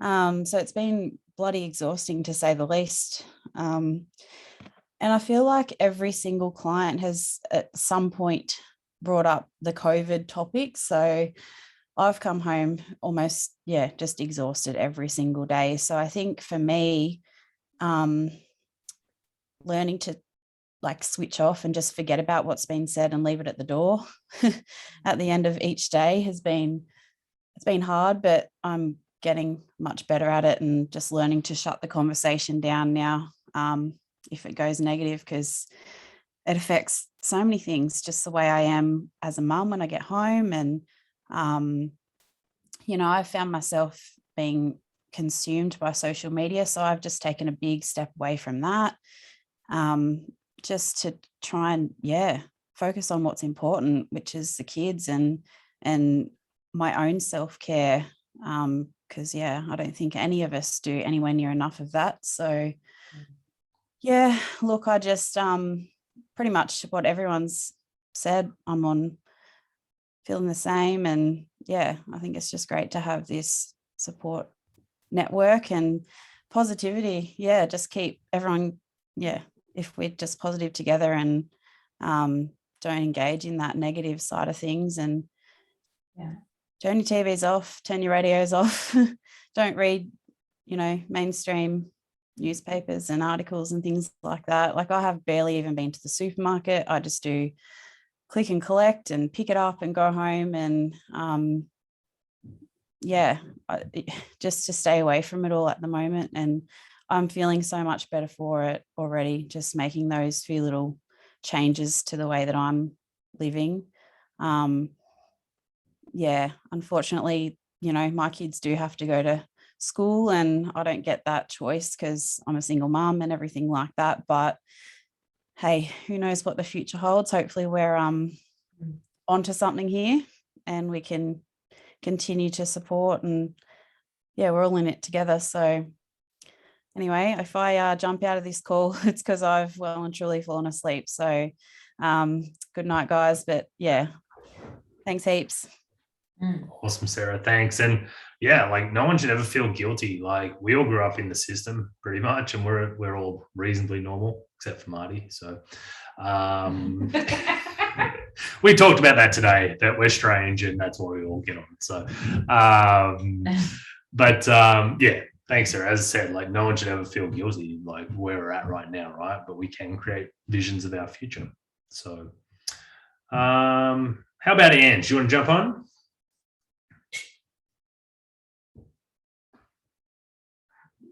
So it's been bloody exhausting, to say the least. And I feel like every single client has at some point brought up the COVID topic. So I've come home almost, just exhausted every single day. So I think for me, learning to like switch off and just forget about what's been said and leave it at the door at the end of each day it's been hard, but I'm getting much better at it, and just learning to shut the conversation down now if it goes negative, because it affects so many things, just the way I am as a mum when I get home. And you know, I found myself being consumed by social media, so I've just taken a big step away from that, just to try and focus on what's important, which is the kids and my own self-care, because I don't think any of us do anywhere near enough of that. So look, I just pretty much what everyone's said, I'm on feeling the same. And yeah, I think it's just great to have this support network and positivity. Yeah, just keep everyone, if we're just positive together and don't engage in that negative side of things, and turn your TVs off, turn your radios off, don't read, mainstream newspapers and articles and things like that. Like, I have barely even been to the supermarket. I just do click and collect and pick it up and go home, and just to stay away from it all at the moment. And I'm feeling so much better for it already, just making those few little changes to the way that I'm living. Unfortunately, my kids do have to go to school, and I don't get that choice because I'm a single mum and everything like that. But hey, who knows what the future holds? Hopefully we're onto something here, and we can continue to support, and we're all in it together. So anyway, if I jump out of this call, it's because I've well and truly fallen asleep. So good night, guys. But thanks heaps. Awesome, Sarah. Thanks. And like, no one should ever feel guilty. Like, we all grew up in the system pretty much, and we're all reasonably normal, except for Marty. So we talked about that today, that we're strange, and that's why we all get on. So thanks, Sarah. As I said, like, no one should ever feel guilty, like where we're at right now, right? But we can create visions of our future. So how about Ange? You want to jump on?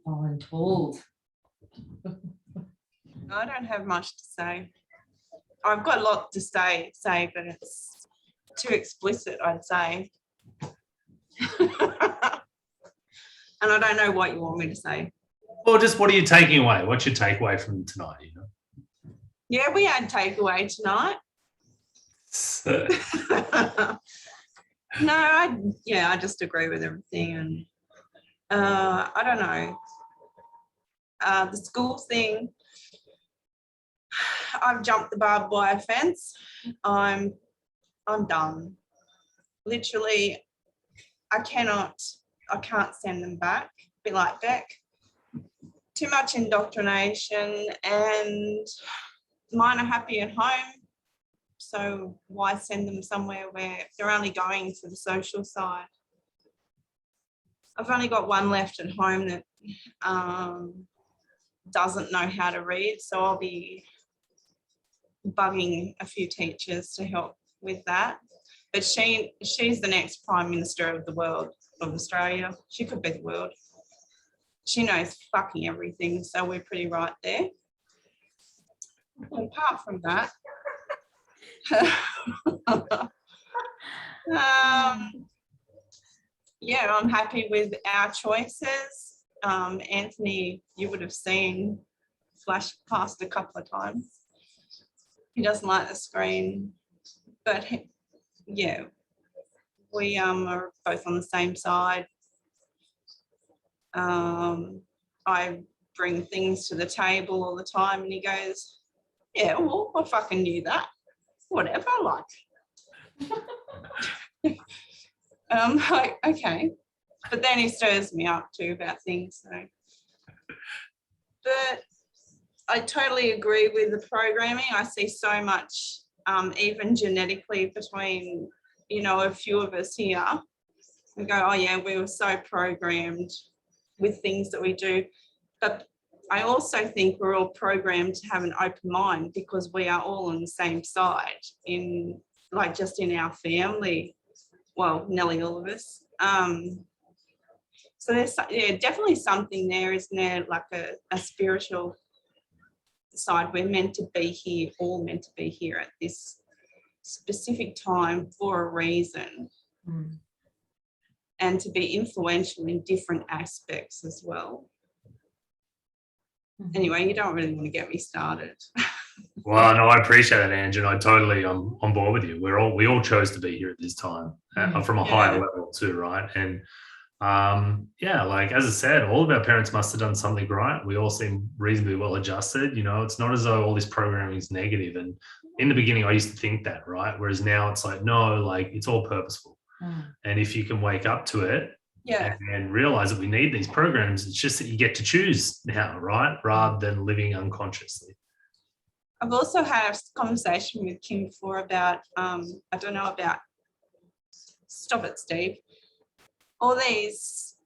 I'm told. I don't have much to say. I've got a lot to say, but it's too explicit, I'd say. And I don't know what you want me to say. Well, just what are you taking away? What's your takeaway from tonight? Yeah, we had takeaway tonight. No, I just agree with everything, and I don't know. The school thing, I've jumped the barbed wire fence. I'm done. Literally, I can't send them back. Be like, Beck, too much indoctrination, and mine are happy at home. So why send them somewhere where they're only going for the social side? I've only got one left at home that doesn't know how to read, so I'll be bugging a few teachers to help with that. But she's the next Prime Minister of the world, of Australia. She could be the world. She knows fucking everything, so we're pretty right there. Apart from that, I'm happy with our choices. Anthony, you would have seen, flash past a couple of times. He doesn't like the screen, but we are both on the same side. I bring things to the table all the time, and he goes, "Yeah, well, I fucking knew that. Whatever, like." Like, okay. But then he stirs me up too about things. So. But I totally agree with the programming. I see so much, even genetically, between, a few of us here. We go, oh yeah, we were so programmed with things that we do. But I also think we're all programmed to have an open mind, because we are all on the same side just in our family. Well, nearly all of us. So there's definitely something there, isn't there? Like a spiritual side. We're meant to be here, all meant to be here at this specific time for a reason. And to be influential in different aspects as well. Anyway, you don't really want to get me started. Well, no, I appreciate that, Ange, and I'm on board with you. We all chose to be here at this time from a higher level too, right? And Yeah, like as I said, all of our parents must have done something right. We all seem reasonably well adjusted. You know, it's not as though all this programming is negative. And in the beginning, I used to think that, right? Whereas now it's like, no, like it's all purposeful. And if you can wake up to it, Yeah. and realize that we need these programs, it's just that you get to choose now, right? Rather than living unconsciously. I've also had a conversation with Kim before about, I don't know about, stop it, Steve. All these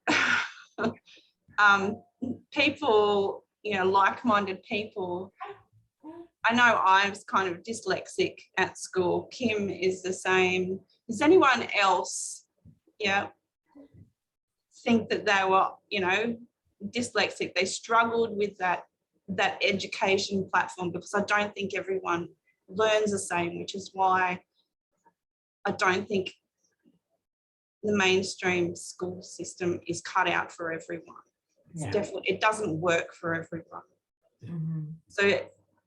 people, you know, like-minded people. I know I was kind of dyslexic at school. Kim is the same. Does anyone else, yeah, think that they were, you know, dyslexic? They struggled with that education platform, because I don't think everyone learns the same, which is why I don't think the mainstream school system is cut out for everyone. It's definitely, it doesn't work for everyone. So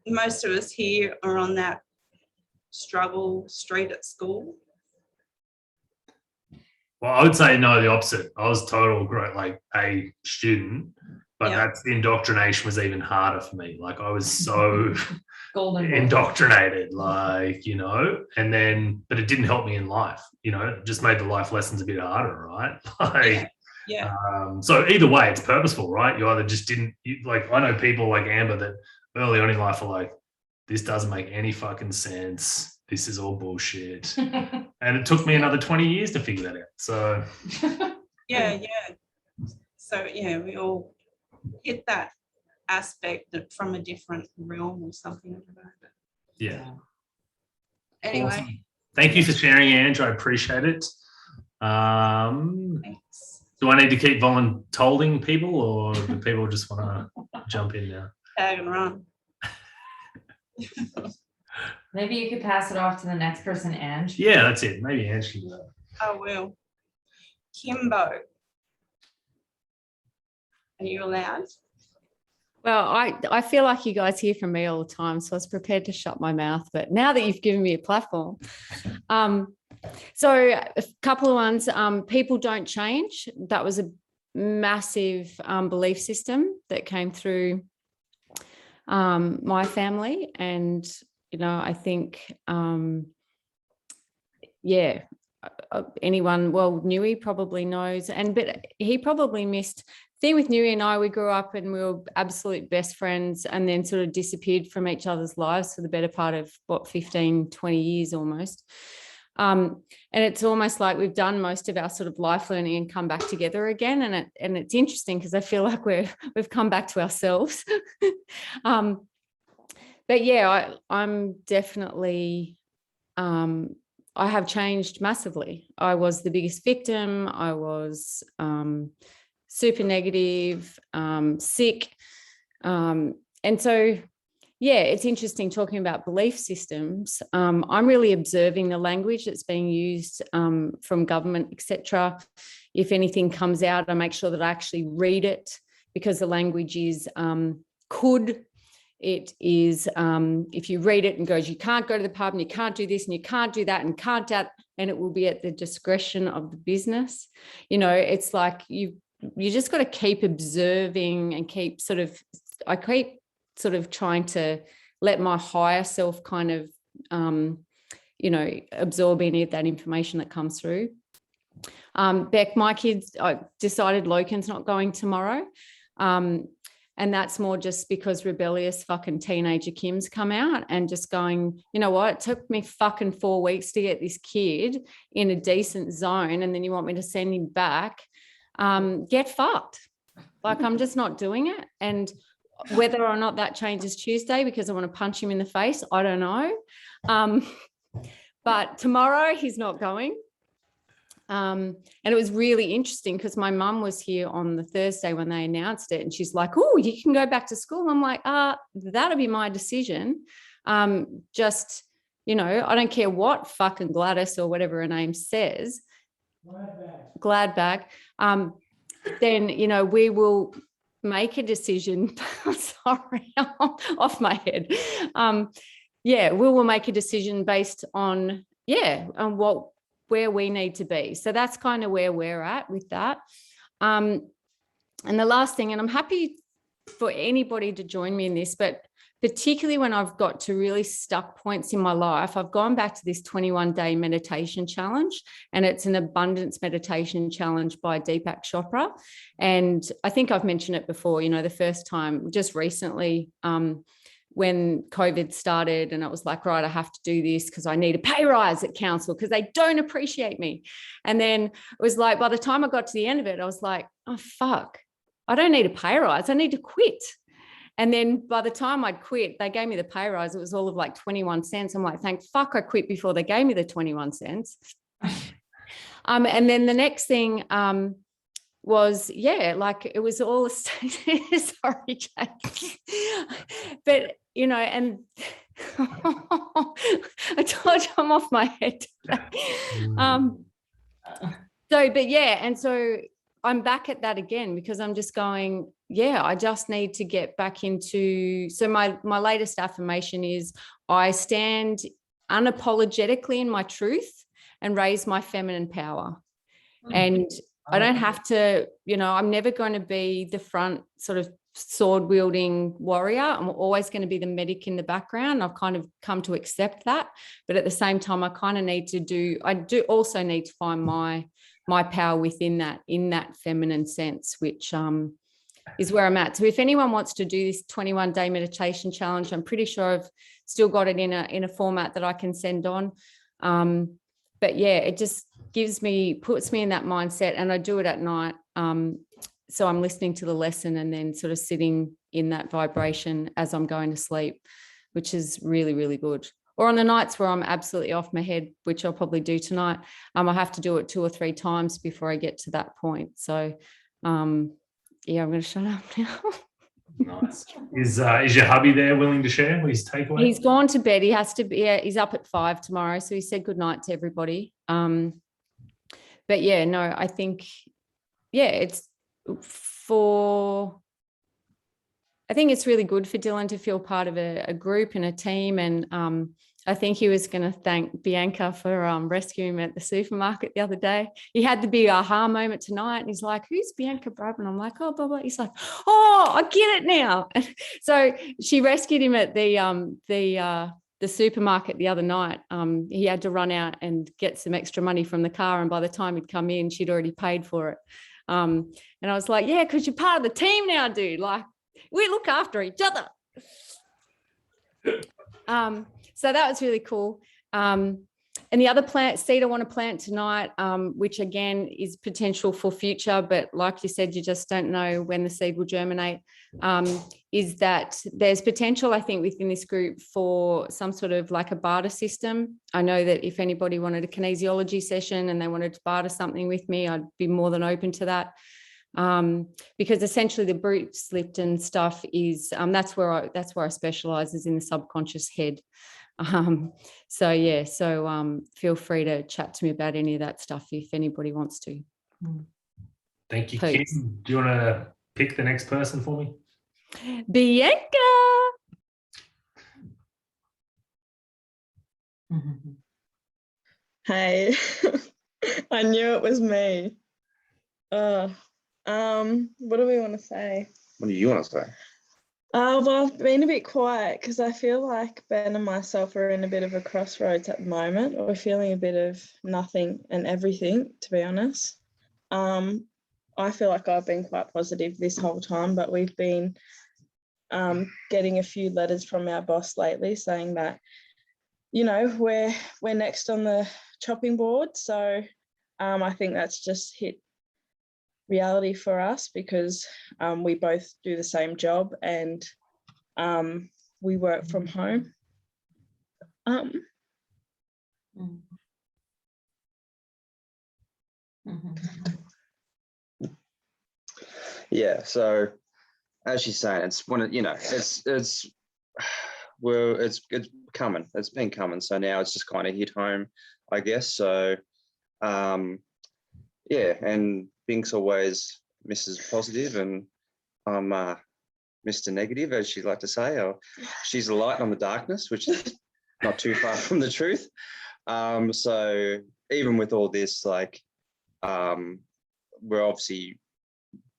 most of us here are on that struggle street at school. Well, I would say no, the opposite. I was total great, like a student, but that's the indoctrination was even harder for me. Like I was so indoctrinated, like, you know, and then, but it didn't help me in life, you know, it just made the life lessons a bit harder, right? Like, so either way, it's purposeful, right? You either just didn't, like, I know people like Amber that early on in life are like, this doesn't make any fucking sense. This is all bullshit. And it took me another 20 years to figure that out. So yeah. So yeah, we all hit that aspect from a different realm or something like that. Yeah. Anyway. Awesome. Thank you for sharing, Ange. I appreciate it. Thanks. Do I need to keep voluntolding people, or do people just want to jump in now? Tag and run. Maybe you could pass it off to the next person, Ange. Yeah, that's it. Maybe Ange can do that. I will. Kimbo, are you allowed? Well, I feel like you guys hear from me all the time, so I was prepared to shut my mouth. But now that you've given me a platform, so a couple of ones. People don't change. That was a massive belief system that came through my family, and you know, I think anyone, well, Nui probably knows, but he probably missed. Thing with Nui and I, we grew up and we were absolute best friends, and then sort of disappeared from each other's lives for the better part of 15, 20 years almost. And it's almost like we've done most of our sort of life learning and come back together again. And it's interesting because I feel like we've come back to ourselves. But yeah, I'm definitely, I have changed massively. I was the biggest victim. I was super negative, sick. And so, yeah, it's interesting talking about belief systems. I'm really observing the language that's being used from government, etc. If anything comes out, I make sure that I actually read it, because the language is could. It is, if you read it and goes, you can't go to the pub and you can't do this and you can't do that and can't that, and it will be at the discretion of the business. You know, it's like you just got to keep observing and keep I keep sort of trying to let my higher self kind of, you know, absorb any of that information that comes through. Beck, my kids, I decided Logan's not going tomorrow. And that's more just because rebellious fucking teenager Kim's come out and just going, you know what, it took me fucking 4 weeks to get this kid in a decent zone, and then you want me to send him back. Get fucked. Like, I'm just not doing it. And whether or not that changes Tuesday because I want to punch him in the face, I don't know. But tomorrow he's not going. And it was really interesting because my mum was here on the Thursday when they announced it, and she's like, oh, you can go back to school. I'm like, that'll be my decision. Just, you know, I don't care what fucking Gladys or whatever her name says. Gladbag. Then, you know, we will make a decision. Sorry, I'm off my head. We will make a decision based on, where we need to be. So that's kind of where we're at with that. And the last thing, and I'm happy for anybody to join me in this, but particularly when I've got to really stuck points in my life, I've gone back to this 21-day meditation challenge, and it's an abundance meditation challenge by Deepak Chopra. And I think I've mentioned it before, you know, the first time just recently, when COVID started, and it was like, right, I have to do this because I need a pay rise at council because they don't appreciate me. And then it was like, by the time I got to the end of it, I was like, oh, fuck, I don't need a pay rise. I need to quit. And then by the time I'd quit, they gave me the pay rise. It was all of like 21 cents. I'm like, thank fuck I quit before they gave me the 21 cents. And then the next thing was, yeah, like it was all, sorry, Jake. But, you know, and I told you I'm off my head today. But yeah, and so I'm back at that again because I'm just going, yeah, I just need to get back into, so my latest affirmation is I stand unapologetically in my truth and raise my feminine power. And I don't have to, you know, I'm never going to be the front sort of sword wielding warrior. I'm always going to be the medic in the background. I've kind of come to accept that. But at the same time, I kind of need to I do also need to find my power within that, in that feminine sense, which is where I'm at. So if anyone wants to do this 21-day meditation challenge, I'm pretty sure I've still got it in a format that I can send on. But yeah, it just puts me in that mindset, and I do it at night. So I'm listening to the lesson and then sort of sitting in that vibration as I'm going to sleep, which is really, really good. Or on the nights where I'm absolutely off my head, which I'll probably do tonight, I have to do it 2 or 3 times before I get to that point. So yeah, I'm going to shut up now. Nice. Is your hubby there willing to share his takeaway? He's gone to bed. He has to be, he's up at 5 tomorrow. So he said good night to everybody. But yeah, no, I think, yeah, I think it's really good for Dylan to feel part of a group and a team. And I think he was going to thank Bianca for rescuing him at the supermarket the other day. He had the big aha moment tonight, and he's like, who's Bianca Brabham? I'm like, oh, blah, blah. He's like, oh, I get it now. So she rescued him at the supermarket the other night. He had to run out and get some extra money from the car, and by the time he'd come in, she'd already paid for it. And I was like, yeah, because you're part of the team now, dude. Like, we look after each other. So that was really cool. And the other seed I want to plant tonight, which again is potential for future, but like you said, you just don't know when the seed will germinate, is that there's potential, I think, within this group for some sort of like a barter system. I know that if anybody wanted a kinesiology session and they wanted to barter something with me, I'd be more than open to that. Because essentially the Bruce Lipton stuff is, that's where I specialize, is in the subconscious head. So yeah, so feel free to chat to me about any of that stuff if anybody wants to. Thank you, Please. Kim. Do you want to pick the next person for me? Bianca. Hey, I knew it was me. What do we want to say? What do you want to say? Well, I've been a bit quiet because I feel like Ben and myself are in a bit of a crossroads at the moment. We're feeling a bit of nothing and everything, to be honest. I feel like I've been quite positive this whole time, but we've been getting a few letters from our boss lately saying that, you know, we're next on the chopping board. So I think that's just hit reality for us because we both do the same job and we work from home. Yeah, so as she's saying, it's one of, you know, it's coming. It's been coming. So now it's just kind of hit home, I guess. So yeah, and Bink's always Mrs. Positive and I'm Mr. Negative, as she'd like to say. Or she's a light on the darkness, which is not too far from the truth. So even with all this, like, we're obviously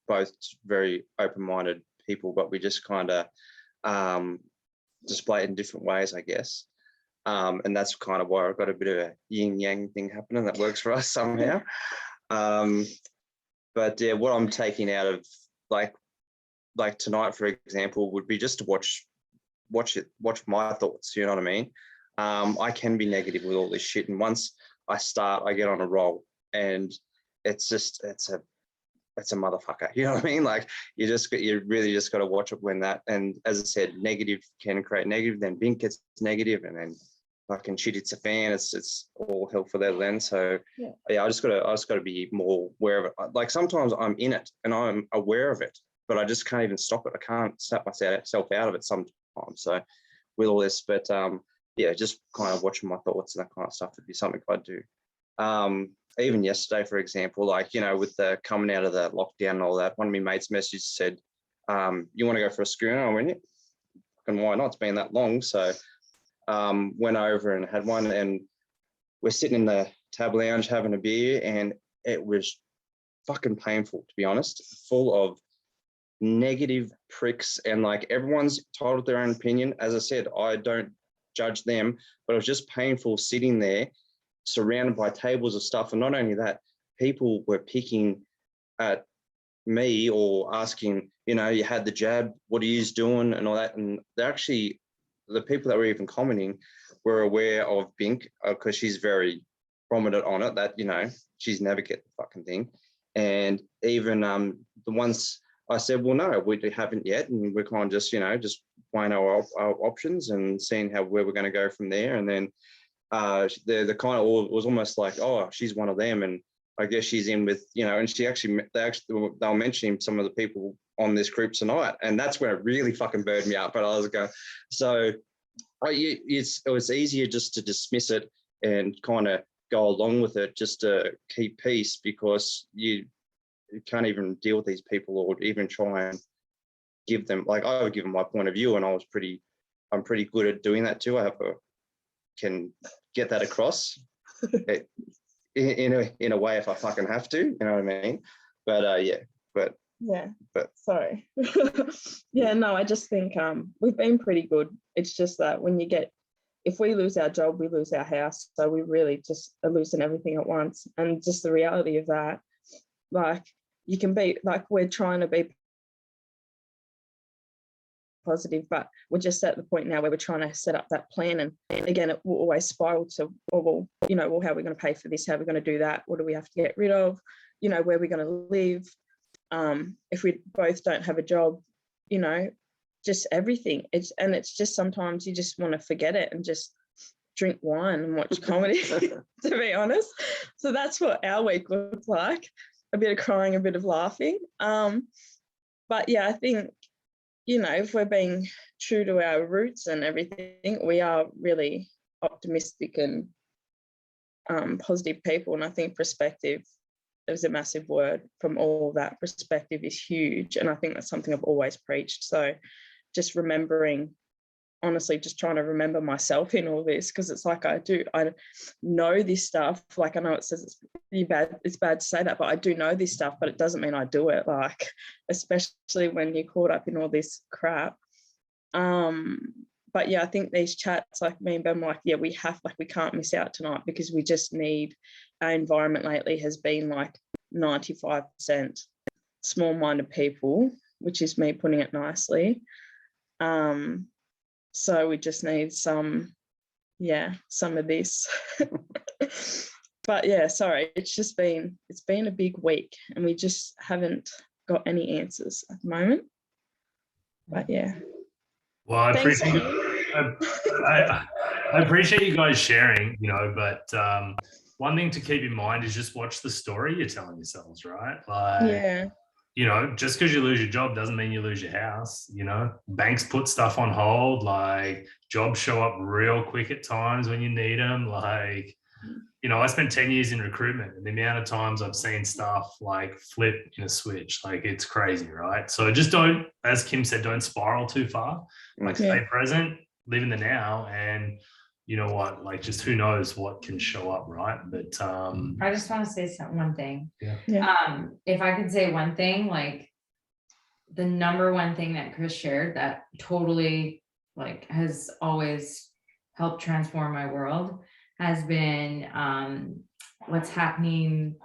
both very open-minded people, but we just kind of display it in different ways, I guess. And that's kind of why I've got a bit of a yin yang thing happening that works for us somehow. But yeah, what I'm taking out of like tonight, for example, would be just to watch my thoughts. You know what I mean? I can be negative with all this shit, and once I start, I get on a roll, and it's a motherfucker. You know what I mean? Like you really just got to watch it when that. And as I said, negative can create negative. Then Bink gets negative, and then fucking shit hits a fan. It's all hell for that then. So yeah, I just gotta be more aware of it. Like sometimes I'm in it and I'm aware of it, but I just can't even stop it. I can't snap myself out of it sometimes. So with all this, but yeah, just kind of watching my thoughts and that kind of stuff would be something I'd do. Even yesterday, for example, like, you know, with the coming out of the lockdown and all that, one of my mates messaged said, you want to go for a schooner? I went, yeah, fucking why not? It's been that long. So went over and had one, and we're sitting in the tab lounge having a beer, and it was fucking painful, to be honest, full of negative pricks, and like everyone's entitled to their own opinion. As I said, I don't judge them, but it was just painful sitting there surrounded by tables of stuff. And not only that, people were picking at me or asking, you know, you had the jab, what are you doing and all that. And they're actually, the people that were even commenting were aware of Bink because she's very prominent on it, that, you know, she's never get the fucking thing. And even the ones I said, well, no, we haven't yet. And we're kind of just, you know, just weighing our options and seeing where we're going to go from there. And then the kind of was almost like, oh, she's one of them. And I guess she's in with, you know, and they were mentioning some of the people on this group tonight. And that's where it really fucking burned me up. But I was going, so it was easier just to dismiss it and kind of go along with it, just to keep peace, because you can't even deal with these people or even try and give them, like, I would give them my point of view, and I'm pretty good at doing that too. Can get that across in a way if I fucking have to, you know what I mean? But sorry. Yeah, no, I just think we've been pretty good. It's just that when if we lose our job, we lose our house. So we really just are losing everything at once. And just the reality of that, like, you can be, like, we're trying to be positive, but we're just at the point now where we're trying to set up that plan. And again, it will always spiral to, well, you know, well, how are we going to pay for this? How are we going to do that? What do we have to get rid of? You know, where are we going to live? If we both don't have a job, you know, just everything. It's just sometimes you just want to forget it and just drink wine and watch comedy, to be honest. So that's what our week looks like. A bit of crying, a bit of laughing. But yeah, I think, you know, if we're being true to our roots and everything, we are really optimistic and positive people. And I think perspective is a massive word. From all that, perspective is huge. And I think that's something I've always preached. So just remembering, honestly, just trying to remember myself in all this, because it's like I know this stuff. Like, I know it says it's bad to say that, but I do know this stuff, but it doesn't mean I do it. Like, especially when you're caught up in all this crap. But yeah, I think these chats, like me and Ben, like, yeah, we can't miss out tonight, because we just need, our environment lately has been like 95% small-minded people, which is me putting it nicely. So we just need some of this. But yeah, sorry, it's been a big week, and we just haven't got any answers at the moment. But yeah. Well, I appreciate you guys sharing, you know, but one thing to keep in mind is just watch the story you're telling yourselves, right? Like, yeah. You know, just because you lose your job doesn't mean you lose your house. You know, banks put stuff on hold, like jobs show up real quick at times when you need them. Like, you know, I spent 10 years in recruitment, and the amount of times I've seen stuff like flip in a switch, like, it's crazy, right? So just don't, as Kim said, don't spiral too far. Like, stay present, live in the now, and you know what, like, just who knows what can show up, right? But I just want to say one thing. Yeah. If I could say one thing, like, the number one thing that Chris shared that totally like has always helped transform my world has been what's happening.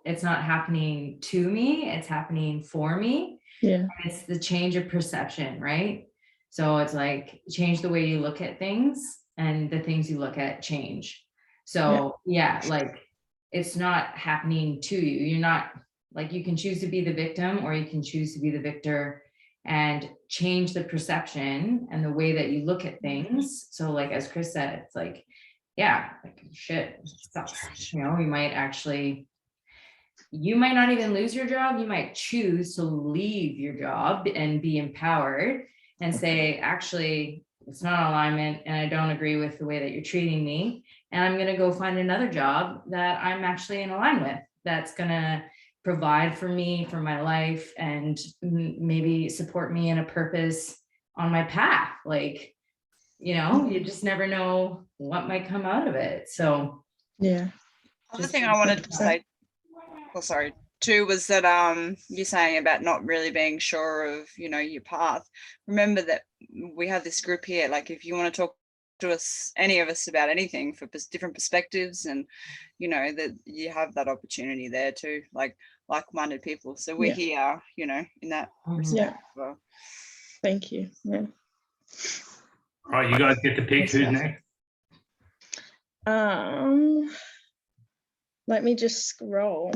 It's not happening to me, it's happening for me. Yeah. It's the change of perception, right? So it's like change the way you look at things, and the things you look at change. So yeah, like it's not happening to you. You're not like, you can choose to be the victim or you can choose to be the victor, and change the perception and the way that you look at things. So like, as Chris said, it's like, yeah, like shit sucks. You know, you might not even lose your job. You might choose to leave your job and be empowered and say, actually, it's not alignment and I don't agree with the way that you're treating me. And I'm going to go find another job that I'm actually in align with, that's going to provide for me, for my life, and maybe support me in a purpose on my path. Like, you know, you just never know what might come out of it. So yeah. Other thing I wanted to say, well, sorry, too, was that you're saying about not really being sure of, you know, your path. Remember that we have this group here. Like, if you want to talk to us, any of us, about anything for different perspectives, and you know that you have that opportunity there too, like-minded people. So we're here, you know, in that respect as well. Thank you. Yeah. All right, you guys get to pick who's next. Let me just scroll.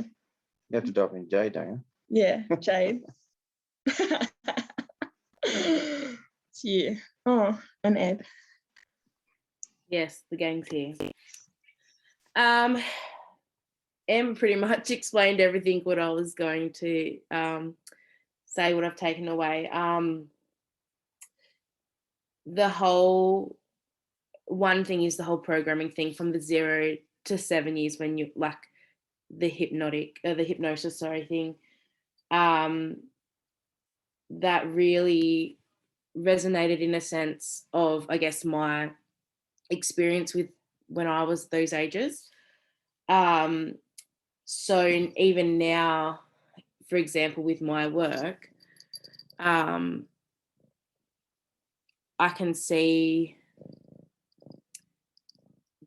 You have to dive in Jade, don't you? Yeah, Jade. It's you. Oh, and Ed. Yes, the gang's here. Em pretty much explained everything what I was going to say, what I've taken away. The whole one thing is the whole programming thing from the 0 to 7 years, when you like the hypnosis thing. That really resonated in a sense of, I guess, my experience with when I was those ages. So even now, for example, with my work, I can see,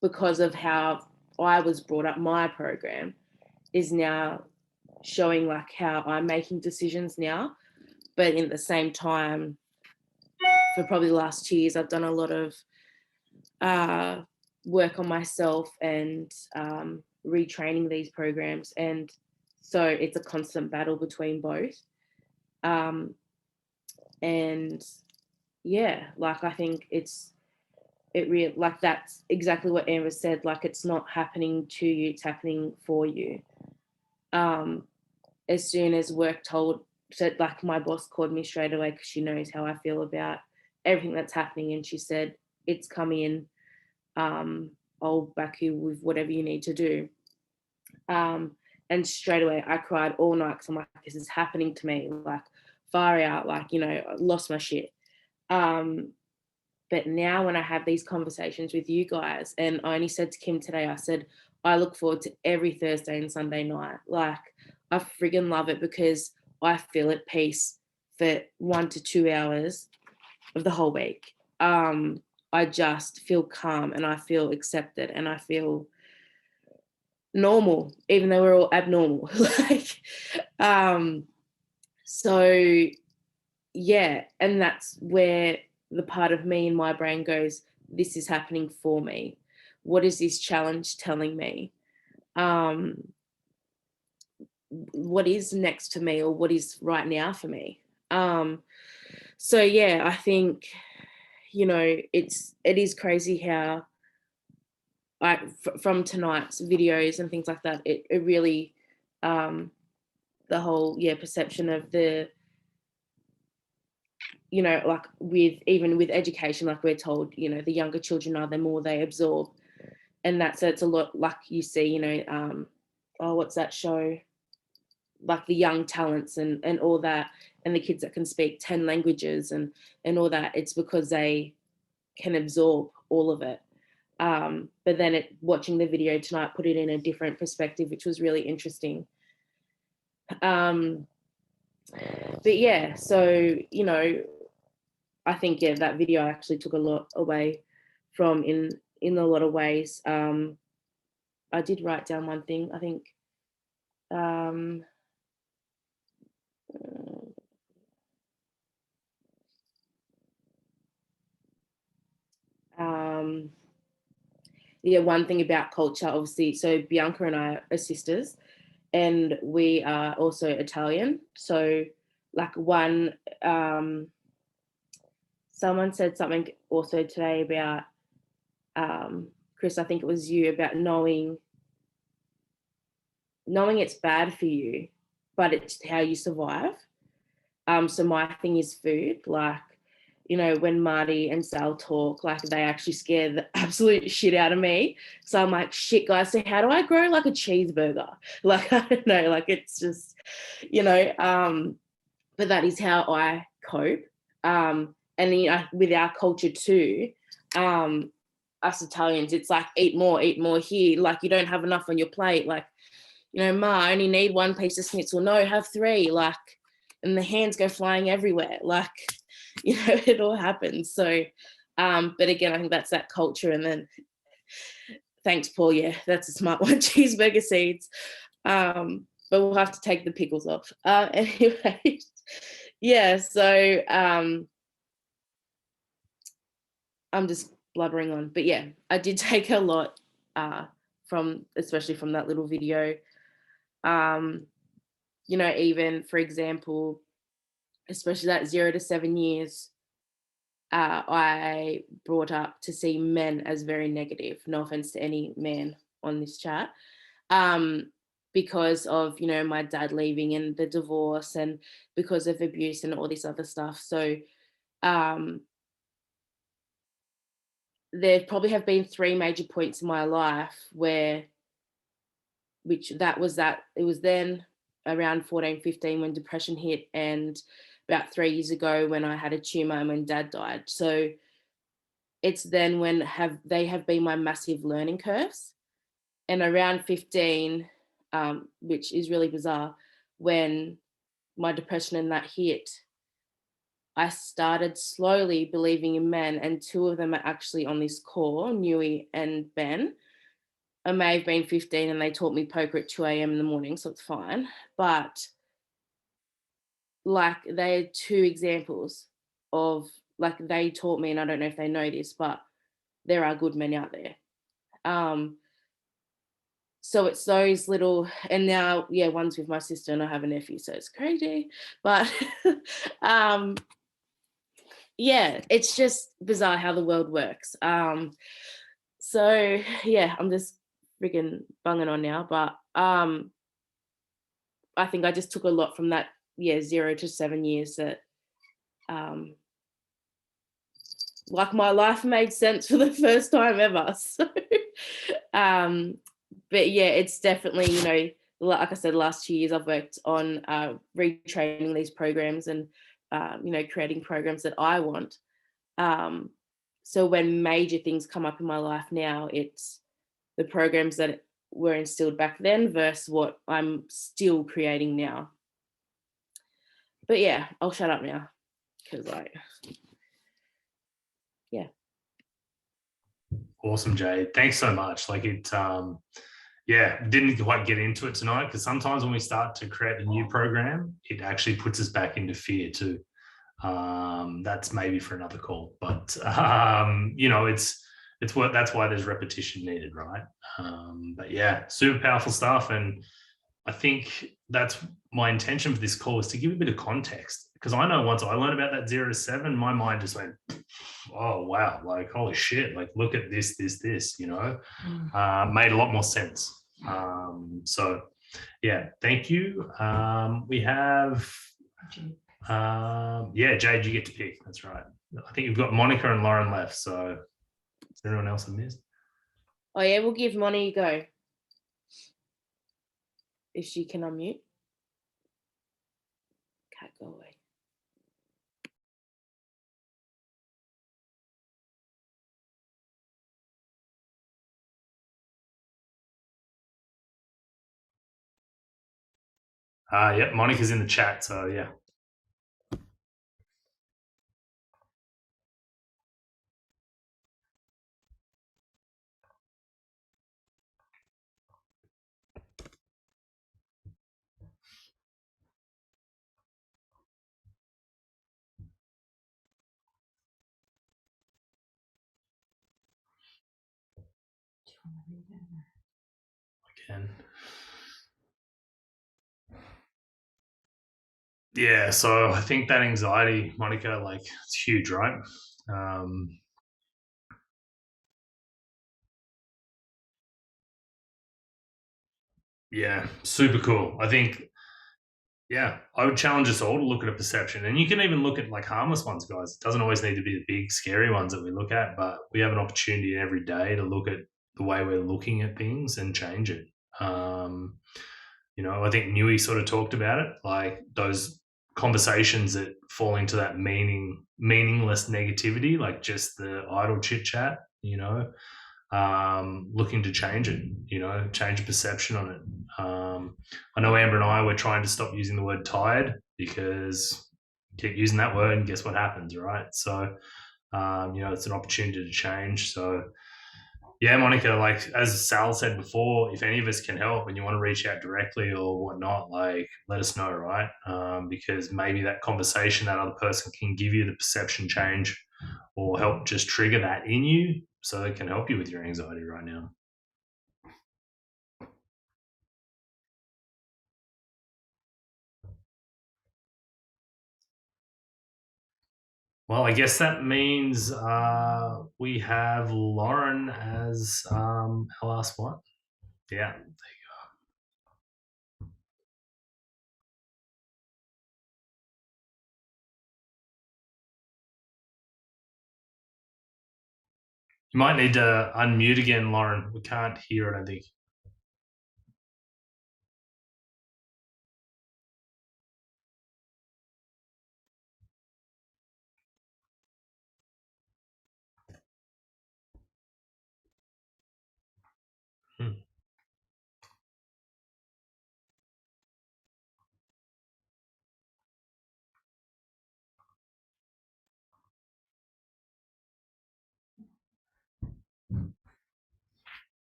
because of how I was brought up, my program is now showing like how I'm making decisions now. But in the same time, for probably the last 2 years, I've done a lot of work on myself and retraining these programs. And so it's a constant battle between both. And yeah, like I think it really, like that's exactly what Amber said, like it's not happening to you, it's happening for you. As soon as work said, like my boss called me straight away because she knows how I feel about everything that's happening, and she said, it's coming in, I'll back you with whatever you need to do. And straight away I cried all night because I'm like, this is happening to me, like far out, like, you know, I lost my shit. But now when I have these conversations with you guys, and I only said to Kim today, I said, I look forward to every Thursday and Sunday night. Like, I friggin' love it because I feel at peace for 1 to 2 hours of the whole week. I just feel calm and I feel accepted and I feel normal, even though we're all abnormal. So yeah, and that's where the part of me in my brain goes, this is happening for me. What is this challenge telling me? What is next to me, or what is right now for me? So yeah, I think, you know, it is crazy how from tonight's videos and things like that, it really, the whole perception of the, you know, like even with education, like we're told, you know, the younger children are, the more they absorb. And so it's a lot, like you see, you know, what's that show? Like the young talents and all that, and the kids that can speak 10 languages and all that, it's because they can absorb all of it. But then watching the video tonight put it in a different perspective, which was really interesting. But yeah, so, you know, I think, yeah, that video actually took a lot away from in a lot of ways. I did write down one thing, I think. Yeah, one thing about culture, obviously, so Bianca and I are sisters, and we are also Italian. So like someone said something also today about, Chris, I think it was you, about knowing it's bad for you, but it's how you survive. So my thing is food. Like, you know, when Marty and Sal talk, like they actually scare the absolute shit out of me. So I'm like, shit, guys, so how do I grow like a cheeseburger? Like, I don't know, like it's just, you know, but that is how I cope. And you know, with our culture too, us Italians, it's like eat more here. Like you don't have enough on your plate. Like, you know, Ma, I only need one piece of schnitzel. No, have three. Like, and the hands go flying everywhere. Like, you know, it all happens. So, but again, I think that's that culture. And then, thanks, Paul. Yeah, that's a smart one. Cheeseburger seeds. But we'll have to take the pickles off. Anyway, yeah. So I'm just blubbering on. But yeah, I did take a lot especially from that little video. You know, even for example, especially that 0 to 7 years, I brought up to see men as very negative. No offense to any man on this chat, because of, you know, my dad leaving and the divorce, and because of abuse and all this other stuff. So there probably have been 3 major points in my life it was then around 14, 15 when depression hit, and about 3 years ago when I had a tumor and when dad died. So it's then when they have been my massive learning curves. And around 15, which is really bizarre, when my depression and that hit, I started slowly believing in men, and 2 of them are actually on this call, Nui and Ben. I may have been 15 and they taught me poker at 2 a.m. in the morning, so it's fine. But like, they're 2 examples of, like, they taught me, and I don't know if they know this, but there are good men out there. So it's those little, and now, yeah, one's with my sister and I have a nephew, so it's crazy. But yeah, it's just bizarre how the world works. So yeah, I'm just freaking bunging on now, but I think I just took a lot from that, 0 to 7 years, that like my life made sense for the first time ever. So but yeah, it's definitely, you know, like I said, the last 2 years I've worked on retraining these programs and you know, creating programs that I want. So when major things come up in my life now, it's the programs that were instilled back then versus what I'm still creating now. But yeah, I'll shut up now, because yeah. Awesome, Jade. Thanks so much. Like didn't quite get into it tonight, because sometimes when we start to create a new program, it actually puts us back into fear too. That's maybe for another call, but you know, that's why there's repetition needed, right? But yeah, super powerful stuff. And I think that's my intention for this call, is to give a bit of context, because I know once I learned about that 0 to 7, my mind just went, oh wow, like holy shit, like look at this, you know, made a lot more sense. So yeah, thank you. We have Jade, you get to pick. That's right. I think you've got Monica and Lauren left. So is there anyone else I missed? Oh yeah, we'll give Moni a go if she can unmute. Can't go away. Yep, Monica's in the chat, so yeah. Again. Yeah, so I think that anxiety, Monica, like it's huge, right? Yeah, super cool. I think, yeah, I would challenge us all to look at a perception. And you can even look at like harmless ones, guys. It doesn't always need to be the big, scary ones that we look at, but we have an opportunity every day to look at the way we're looking at things and change it. I think Nui sort of talked about it, like those conversations that fall into that meaningless negativity, like just the idle chit chat, looking to change it, change perception on it. I know Amber and I were trying to stop using the word tired because keep using that word and guess what happens, right? So, it's an opportunity to change. So, yeah, Monica, like as Sal said before, if any of us can help and you want to reach out directly or whatnot, like let us know, right? Because maybe that conversation, that other person can give you the perception change or help just trigger that in you so it can help you with your anxiety right now. Well, I guess that means we have Lauren as our last one. Yeah, there you go. You might need to unmute again, Lauren. We can't hear it, I think.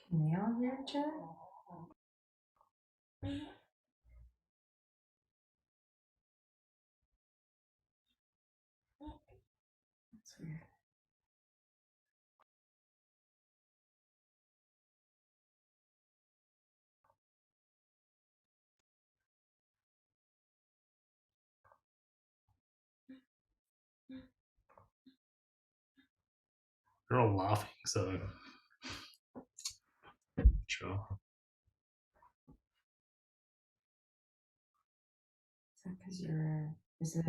Can they all hear each other? That's weird. They're all laughing, so sure. Is that because is it